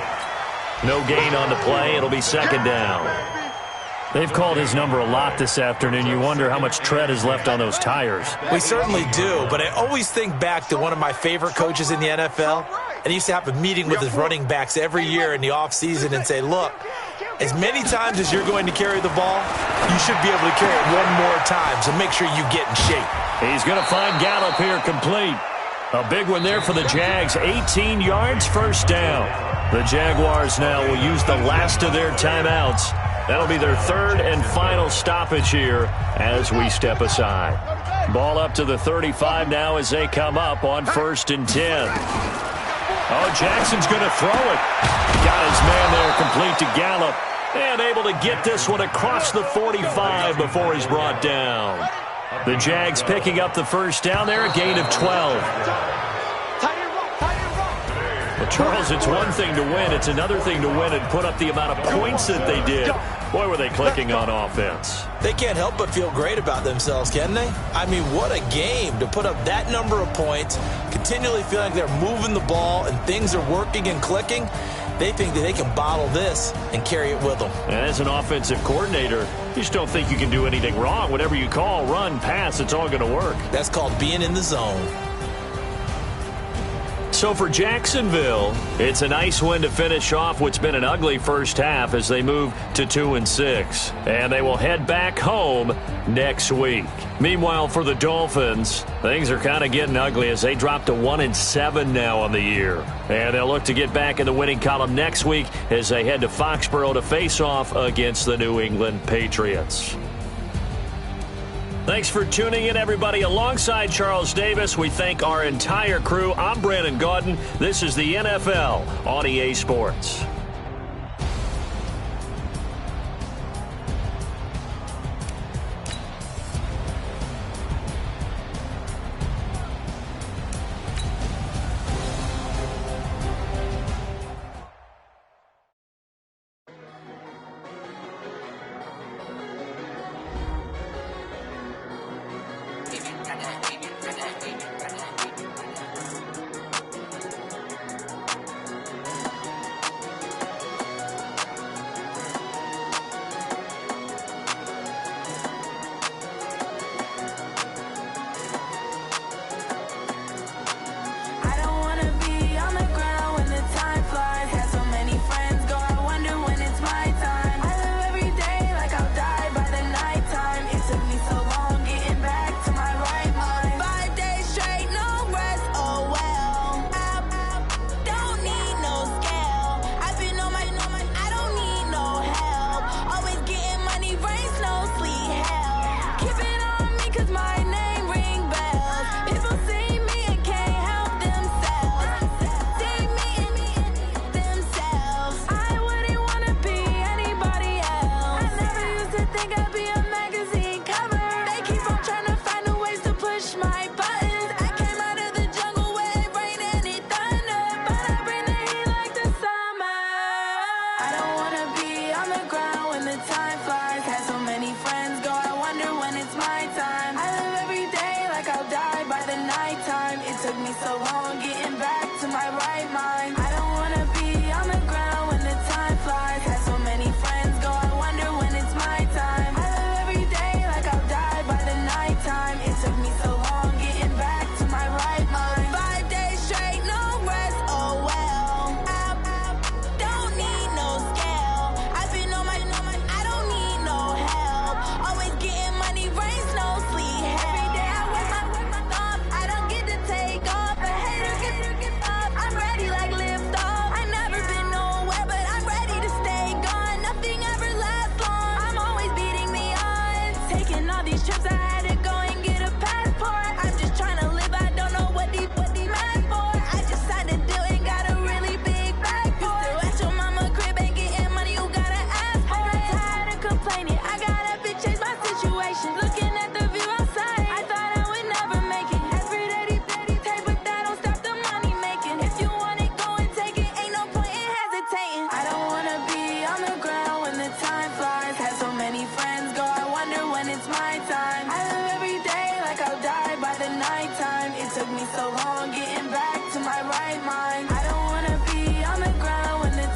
No gain on the play. It'll be 2nd down. They've called his number a lot this afternoon. You wonder how much tread is left on those tires. We certainly do, but I always think back to one of my favorite coaches in the NFL, and he used to have a meeting with his running backs every year in the offseason and say, look, as many times as you're going to carry the ball, you should be able to carry it one more time, so make sure you get in shape. He's going to find Gallup here complete. A big one there for the Jags. 18 yards, first down. The Jaguars now will use the last of their timeouts. That'll be their third and final stoppage here as we step aside. Ball up to the 35 now as they come up on 1st and 10. Oh, Jackson's going to throw it. Got his man there complete to Gallup. And able to get this one across the 45 before he's brought down. The Jags picking up the first down there, a gain of 12. Well, Charles, it's one thing to win. It's another thing to win and put up the amount of points that they did. Boy, were they clicking on offense. They can't help but feel great about themselves, can they? I mean, what a game to put up that number of points, continually feeling like they're moving the ball and things are working and clicking. They think that they can bottle this and carry it with them. And as an offensive coordinator, you just don't think you can do anything wrong. Whatever you call, run, pass, it's all going to work. That's called being in the zone. So for Jacksonville, it's a nice win to finish off what's been an ugly first half as they move to 2-6. And they will head back home next week. Meanwhile, for the Dolphins, things are kind of getting ugly as they drop to 1-7 now on the year. And they'll look to get back in the winning column next week as they head to Foxborough to face off against the New England Patriots. Thanks for tuning in, everybody. Alongside Charles Davis, we thank our entire crew. I'm Brandon Gaudin. This is the NFL on EA Sports.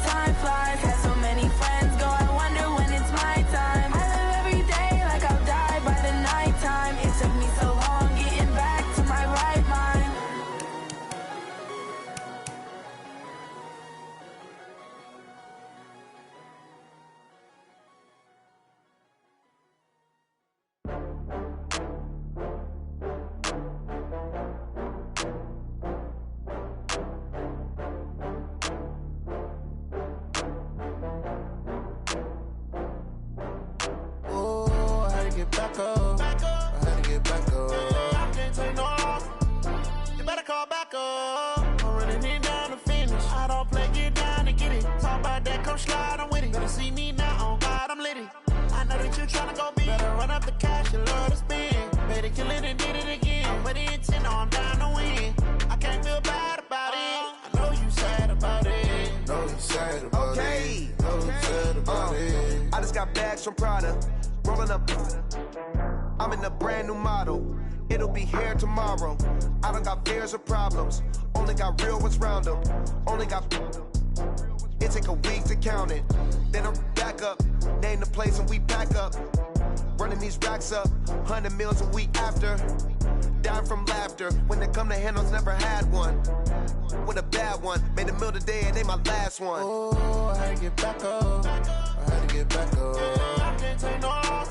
Time flies, had so many friends go, I wonder when it's my time. back up. I had to get back up. I can't take no loss. You better call back up. I'm running it down to finish. I don't play, get down to get it. Talk about that, come slide, I'm with it. Better see me now, on God, I'm litty. I know that you tryna go big. Better run up the cash, you love to spend. Better kill it and did it again. I'm with the intent, no, I'm down to win. I can't feel bad about it. I know you sad about it. Know you sad about it. Know you sad about it. I just got bags from Prada. Rolling up. I'm in a brand new model. It'll be here tomorrow. I don't got fears or problems. Only got real ones round them. Only got. It take a week to count it. Then I'm back up. Name the place and we pack up. Running these racks up. 100 meals a week after. Down from laughter. When they come to handles, never had one. With a bad one. Made a meal today and ain't my last one. Oh, I had to get back up. I had to get back up. I can't take no loss.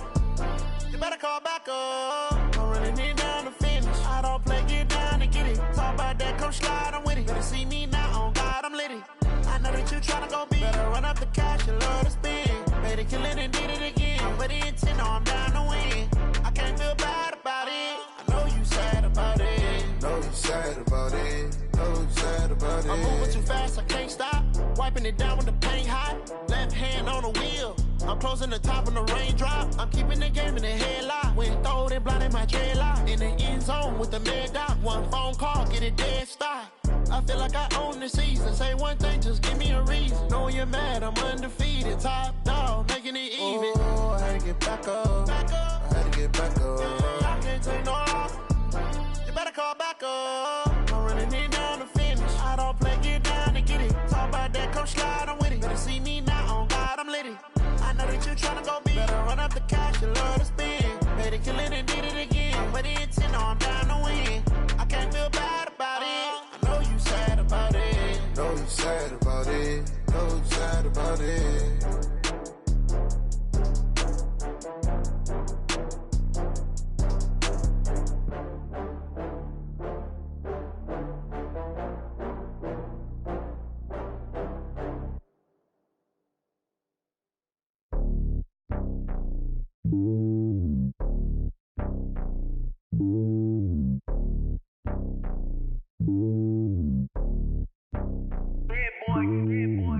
You better call back up. I'm running it down to finish. I don't play, get down to get it. Talk about that, come slide, I'm with it. Better see me now, on God, I'm litty. I know that you tryna go big. Better run up the cash, you love to spend. Better kill it and did it again. I'm with the intent, no, I'm down to win. I can't feel bad about it. I know you sad about it. Know you sad about it. Know you sad about it. I'm moving too fast, I can't stop. Wiping it down with the paint hot. Left hand on the wheel. I'm closing the top on the raindrop. I'm keeping the game in the headlock. When throwed and blinded my dreadlock. In the end zone with the mad dot. One phone call, get it dead stop. I feel like I own the season. Say one thing, just give me a reason. Knowing you're mad, I'm undefeated. Top dog, making it even. Oh, I had to get back up. I had to get back up. I can't take no loss. You better call back up. I'm running it down to finish. I don't play, get down to get it. Talk about that, come slide, I'm with it. Better see me now, on God, I'm litty. I know that you tryna go big. Better run up the cash, you love to spend. Better kill it and did it again. I'm with the intent, no, I'm down to win. I can't feel bad about it. I know you sad about it. Know you sad about it. Know you sad about it.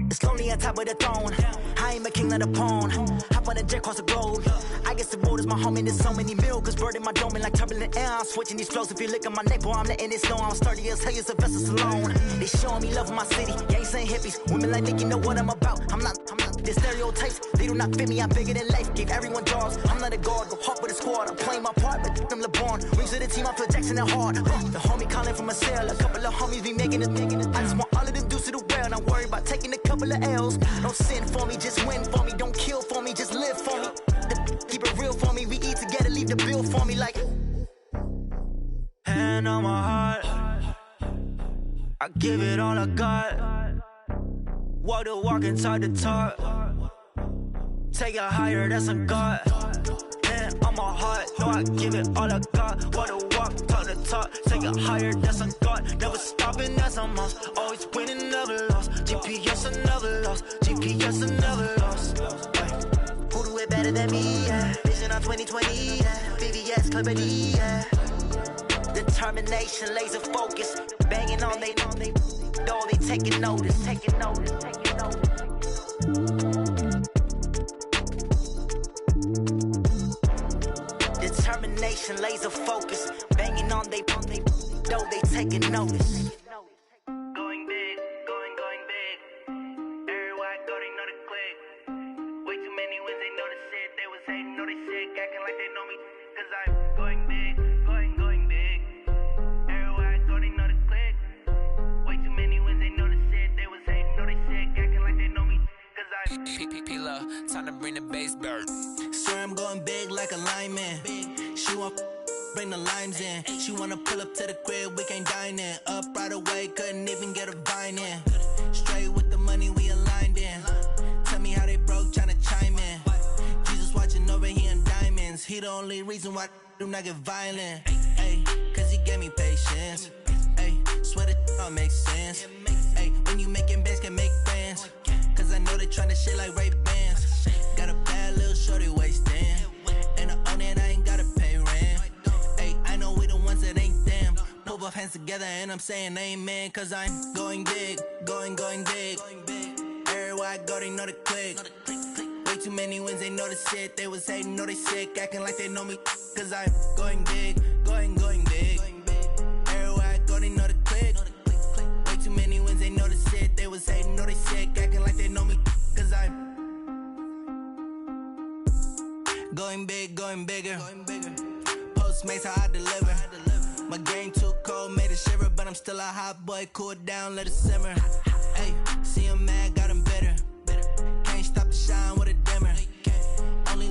It's lonely on top of the throne. I ain't a king of the pawn. Hop on a jet across the road. I guess the road is my home and there's so many milkers. Bird in my dome and like turbulent air. I'm switching these flows. If you look at my neck, boy, I'm letting it snow. I'm sturdy as hell, as a vessel alone. They showing me love in my city. Gangs ain't hippies. Women like Nick, you know what I'm about. I'm not. The stereotypes, they do not fit me. I'm bigger than life. Give everyone jobs. I'm not a guard. Go hard with a squad. I'm playing my part, but I'm LeBron. Rings of the team, I feel Jackson and hard. The homie calling from a cell. A couple of homies be making it. I just want all of them dudes to do well. Not worry about taking a couple of L's. Don't sin for me, just win for me. Don't kill for me, just live for me. Keep it real for me. We eat together, leave the bill for me like. Hand on my heart, I give it all I got. Walk the walk and talk the talk. Take it higher, that's a God. Hand on my heart, no, I give it all I got. Walk the walk, talk the talk. Take it higher, that's a God. Never stopping, that's a must. Always winning, never lost. GPS, I never lost. GPS, I never lost. Who do it better than me? Yeah. Vision on 2020, yeah. VVS, Clarity, yeah. Determination, laser focus. Banging on they though they taking notice. Determination, laser focus. Banging on they though they taking notice. Going big, going big. Everywhere I go, they know the click. Way too many wins, they know the shit. They was hating, know they sick, acting like they know me. Cause I'm going big, going big. Everywhere I go, they know the click. Way too many wins, they know the shit. They was hating, know they sick, acting like they know me. Cause I'm P-P-P-Love, time to bring the bass bird. Swear I'm going big like a lineman. She want bring the limes in. She wanna pull up to the crib, we can't dine in. Up right away, couldn't even get a vine in. Straight with the money we aligned in. Tell me how they broke, tryna chime in. Jesus watching over here in diamonds. He the only reason why I do not get violent. Ay, cause he gave me patience. Ay, swear that all makes sense. Ay, when you making bands, can make friends. Cause I know they tryna shit like Ray-Bans. Got a bad little shorty wasting. And I own it, I ain't hands together and I'm saying amen, cause I'm going big, going big. Everywhere I go, they know the click. Way too many wins, they know the shit. They was hating, know they sick, acting like they know me, cause I'm going big, going big. Everywhere I go, they know the click. Way too many wins, they know the shit. They was hating, know they sick, acting like they know me, cause I'm going big, going bigger. Postmates, how I deliver. My game too cold, made it shiver, but I'm still a hot boy. Cool it down, let it simmer. Hey, see him mad, got him bitter. Can't stop the shine with a dimmer. Only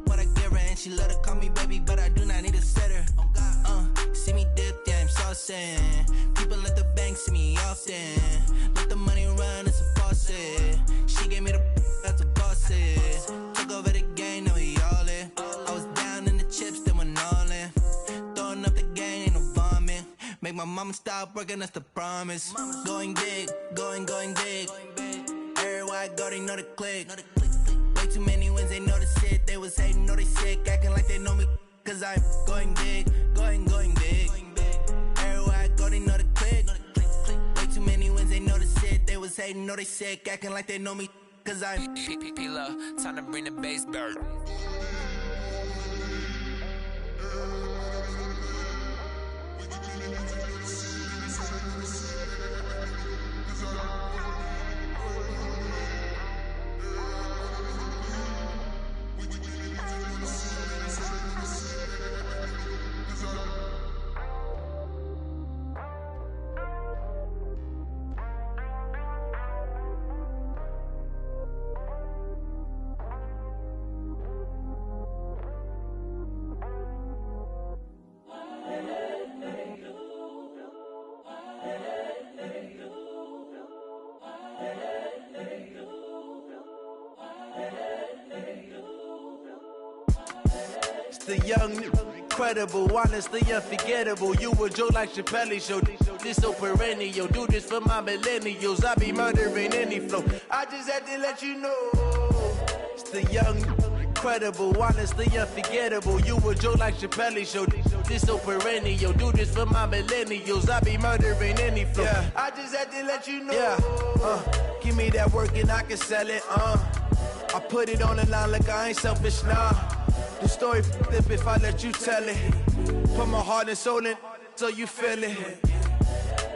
what I give her, and she love to call me baby, but I do not need a sitter. See me dip, yeah, I'm saucing. People at the bank see me often. Let the money run, it's a faucet. She gave me the that's a boss it. Took over the game, now we all in. I was down in the chips, then went all in. Throwing up the game, ain't no vomit. Make my mama stop working, that's the promise. Going big, going big. Everywhere I go, they know the click. Way too many wins, they know the shit. They was hating, know they sick, acting like they know me, cause I'm going big, going big. Everywhere I go, they know the click. Way too many wins, they know the shit. They was hating, know they sick, acting like they know me, cause I'm P-Lo, time to bring the bass bird. The young, incredible, honestly unforgettable. You a Joe like Chappelle show. This so perennial. Do this for my millennials. I be murdering any flow. I just had to let you know. It's the young, incredible, honestly unforgettable. You a Joe like Chappelle show. This so perennial. Do this for my millennials. I be murdering any flow. Yeah. I just had to let you know. Yeah. Give me that work and I can sell it. I put it on the line like I ain't selfish, nah. The story flip if I let you tell it. Put my heart and soul in so you feel it.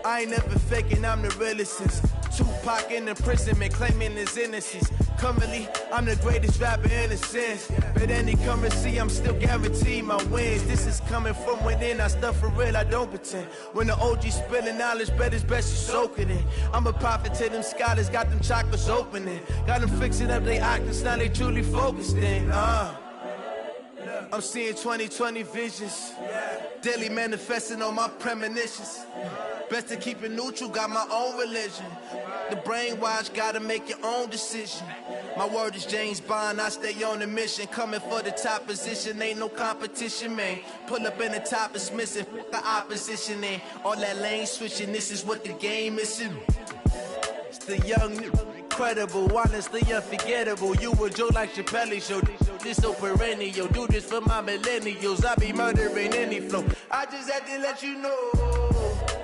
I ain't never faking, I'm the realest since Tupac in imprisonment, claiming his innocence. Currently, I'm the greatest rapper in a sense. But any currency, I'm still guaranteed my wins. This is coming from within, I stuff for real, I don't pretend. When the OG spilling knowledge, bet it's best you soak it in. I'm a prophet to them scholars, got them chakras opening. Got them fixing up they octaves, now they truly focused in. I'm seeing 2020 visions, daily manifesting on my premonitions. Best to keep it neutral, got my own religion. The brainwash, gotta make your own decision. My word is James Bond, I stay on a mission. Coming for the top position, ain't no competition, man. Pull up in the top, it's missing, the opposition in. All that lane switching, this is what the game is in. It's the young, incredible, honestly unforgettable. You a Joe like Chappelle show. This so perennial. Do this for my millennials. I be murdering any flow. I just had to let you know.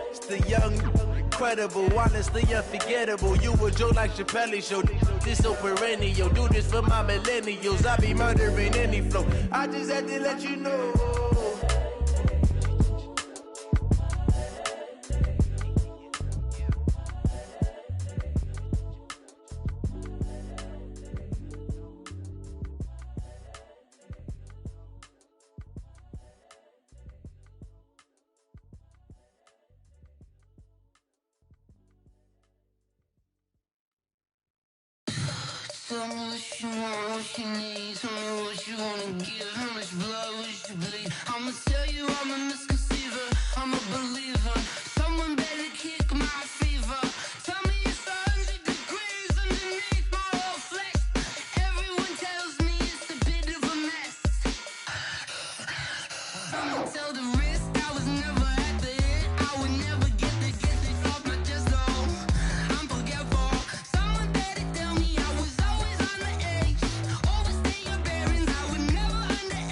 It's the young, incredible, honestly unforgettable. You a Joe like Chappelle show. This so perennial. Do this for my millennials. I be murdering any flow. I just had to let you know. Tell me what you want, what you need. Tell me what you wanna give. How much blood would you bleed? I'ma tell you I'm a misconceiver. I'm a believer. Someone better kick my fever. Tell me it's 100 degrees underneath my whole flesh. Everyone tells me it's a bit of a mess. I'ma tell the risk I was never at the end. I would never get this off my chest though. I'm forgetful. Someone better tell me I was always on the edge. Overstay your bearings, I would never underestimate.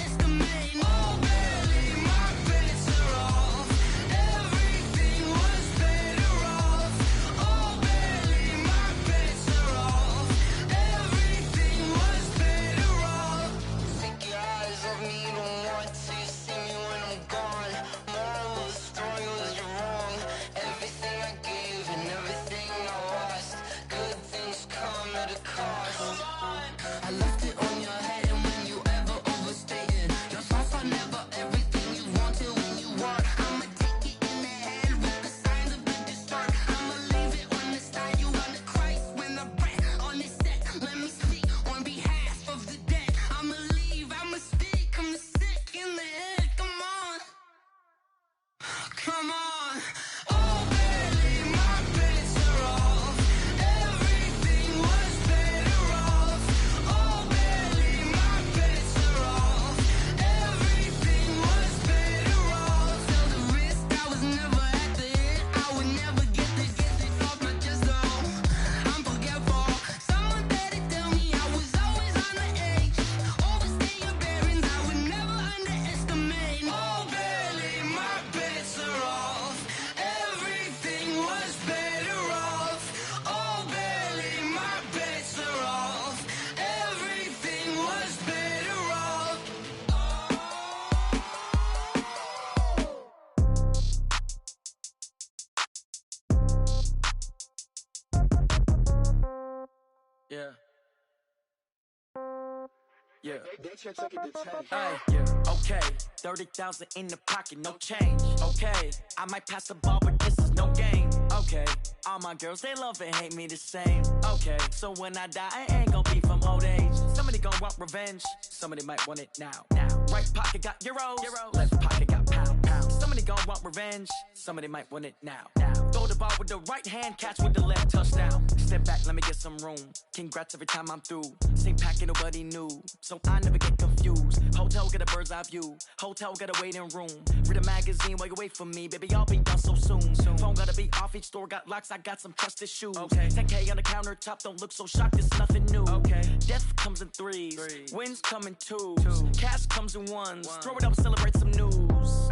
Yeah. Okay. 30,000 in the pocket, no change. Okay. I might pass the ball, but this is no game. Okay. All my girls, they love and hate me the same. Okay. So when I die, I ain't gonna be from old age. Somebody gon' want revenge. Somebody might want it now. Right pocket got euros. Left pocket got pound. Somebody gon' want revenge. Somebody might want it now. Throw the ball with the right hand, catch with the left, touchdown. Step back, let me get some room. Congrats every time I'm through. Same packet, nobody knew, so I never get confused. Hotel get a bird's eye view. Hotel get a waiting room. Read a magazine while you wait for me, baby. I'll be done so soon. Phone gotta be off. Each store got locks. I got some trusted shoes. 10K on the countertop. Don't look so shocked. It's nothing new. Death comes in threes. Wins come in twos. Cash comes in ones. Throw it up, celebrate some news.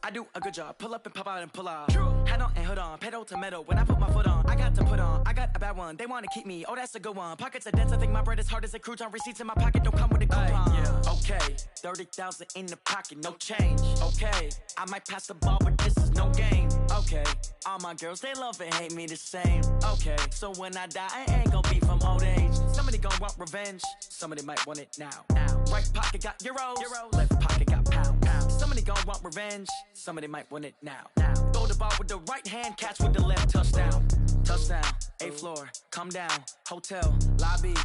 I do a good job. Pull up and pop out and pull out. Head on and hood on. Pedal to metal. When I put my foot on, I got to put on. I got a bad one. They want to keep me. Oh, that's a good one. Pockets are dense. I think my bread is hard as a crouton. Receipts in my pocket don't come with a coupon. Okay. 30,000 in the pocket. No change. Okay. I might pass the ball, but this is no game. Okay. All my girls, they love and hate me the same. Okay. So when I die, I ain't gonna be from old age. Somebody gon' want revenge. Somebody might want it now. Right pocket got euros. Left pocket got pound. Somebody gon' want revenge. Somebody might want it now. Throw the ball with the right hand, catch with the left, touchdown. Touchdown, 8th floor, come down. Hotel, lobby.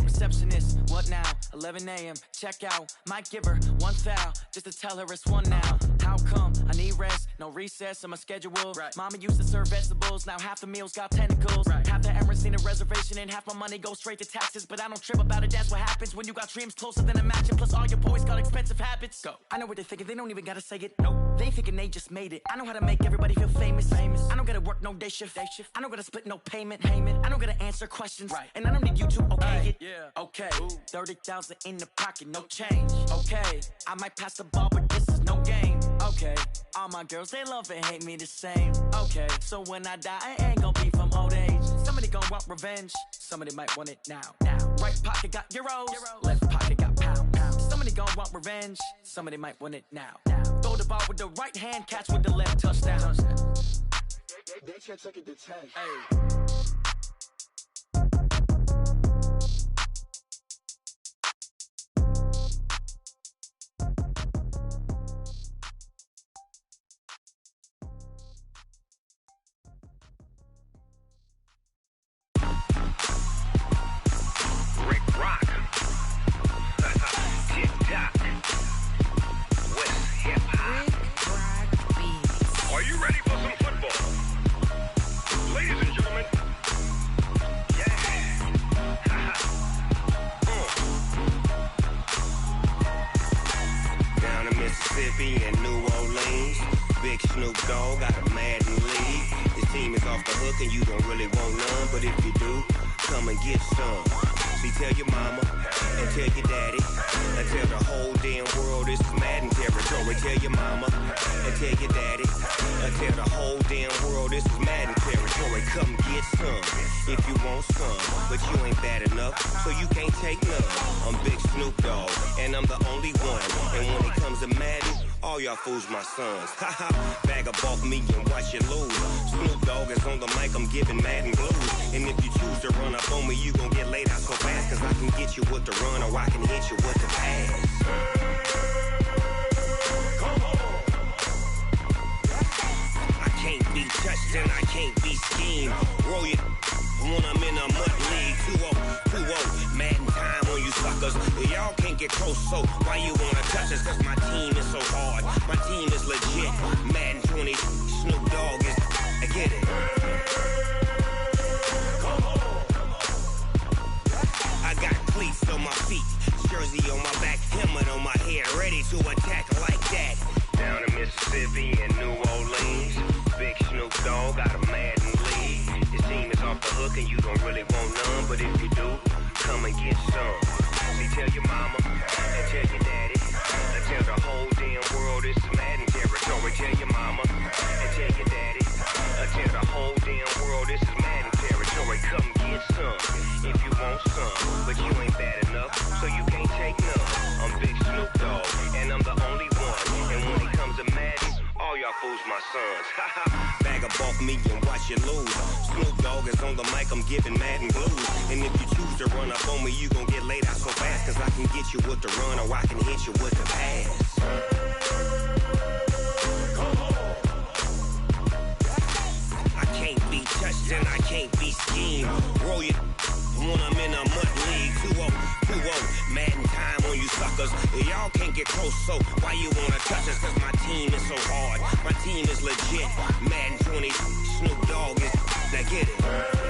Receptionist, what now? 11 a.m., check out. Might give her one foul, just to tell her it's one now. How come? I need rest, no recess in my schedule. Mama used to serve vegetables, now half the meals got tentacles. Half the Emirates need a reservation and half my money goes straight to taxes. But I don't trip about it, that's what happens when you got dreams closer than a matching. Plus all your boys got expensive habits. Go. I know what they're thinking, they don't even gotta say it. Nope. They thinking they just made it. I know how to make everybody feel famous. I don't gotta work no day shift. I don't gotta split no payment. I don't gotta answer questions. And I don't need you to okay it. Okay, 30,000 in the pocket, no change. Okay, I might pass the ball, but this is no game. Okay, all my girls, they love and hate me the same. Okay, so when I die, I ain't gonna be from old age. Somebody gon' want revenge. Somebody might want it now. Right pocket got euros. Left pocket got pound. Somebody gon' want revenge. Somebody might want it now. Throw the ball with the right hand, catch with the left, touchdown. They can't take it to 10. Are you ready for some football? Ladies and gentlemen, Down in Mississippi and New Orleans, Big Snoop Dogg got a Madden league. His team is off the hook and you don't really want none, but if you do, come and get some. See, tell your mama and tell your daddy and tell the whole damn world this is Madden territory. Tell your mama and tell your daddy and tell the whole damn world this is Madden territory. Come get some if you want some, but you ain't bad enough, so you can't take none. I'm Big Snoop Dogg and I'm the only one. And when it comes to Madden, all y'all fools my sons. Haha, bag up off me and watch you lose. Snoop Dogg is on the mic, I'm giving Madden blues. And if you choose to run up on me, you gon' get laid out so fast. Cause I can get you with the run or I can hit you with the pass. Come on. I can't be touched and I can't be schemed. Roll you when I'm in a mud league. 2-0, Madden time on you suckers. Y'all can't get close, so why you wanna touch us? Cause my team is so hard, my team is legit. Madden 20, Snoop Dogg is, I get it. Come on. I got cleats on my feet, jersey on my back, helmet on my head, ready to attack like that. Down in Mississippi and New Orleans, Big Snoop Dogg got a Madden league. His team is off the hook and you don't really want none, but if you do, come and get some. See, tell your mama and tell your daddy and tell the whole damn world this is Madden territory. Tell your mama and tell your daddy and tell the whole damn world this is Madden territory. Come get some if you want some, but you ain't bad enough, so you can't take none. I'm Big Snoop Dogg and I'm the only one. And when it comes to Madden, all y'all fools my sons. Bag up off me and watch you lose. Snoop Dogg is on the mic, I'm giving Madden blues. And if you choose to run up on me, you gon' get laid out so fast. Cause I can get you with the run or I can hit you with the pass. I can't be touched and I can't be schemed. Roll you when I'm in a mud league. 2-0, 2-0, Madden time on you suckers. Y'all can't get close, so why you wanna touch us? Cause my team is so hard, my team is legit. Madden 20, Snoop Dogg is, now get it.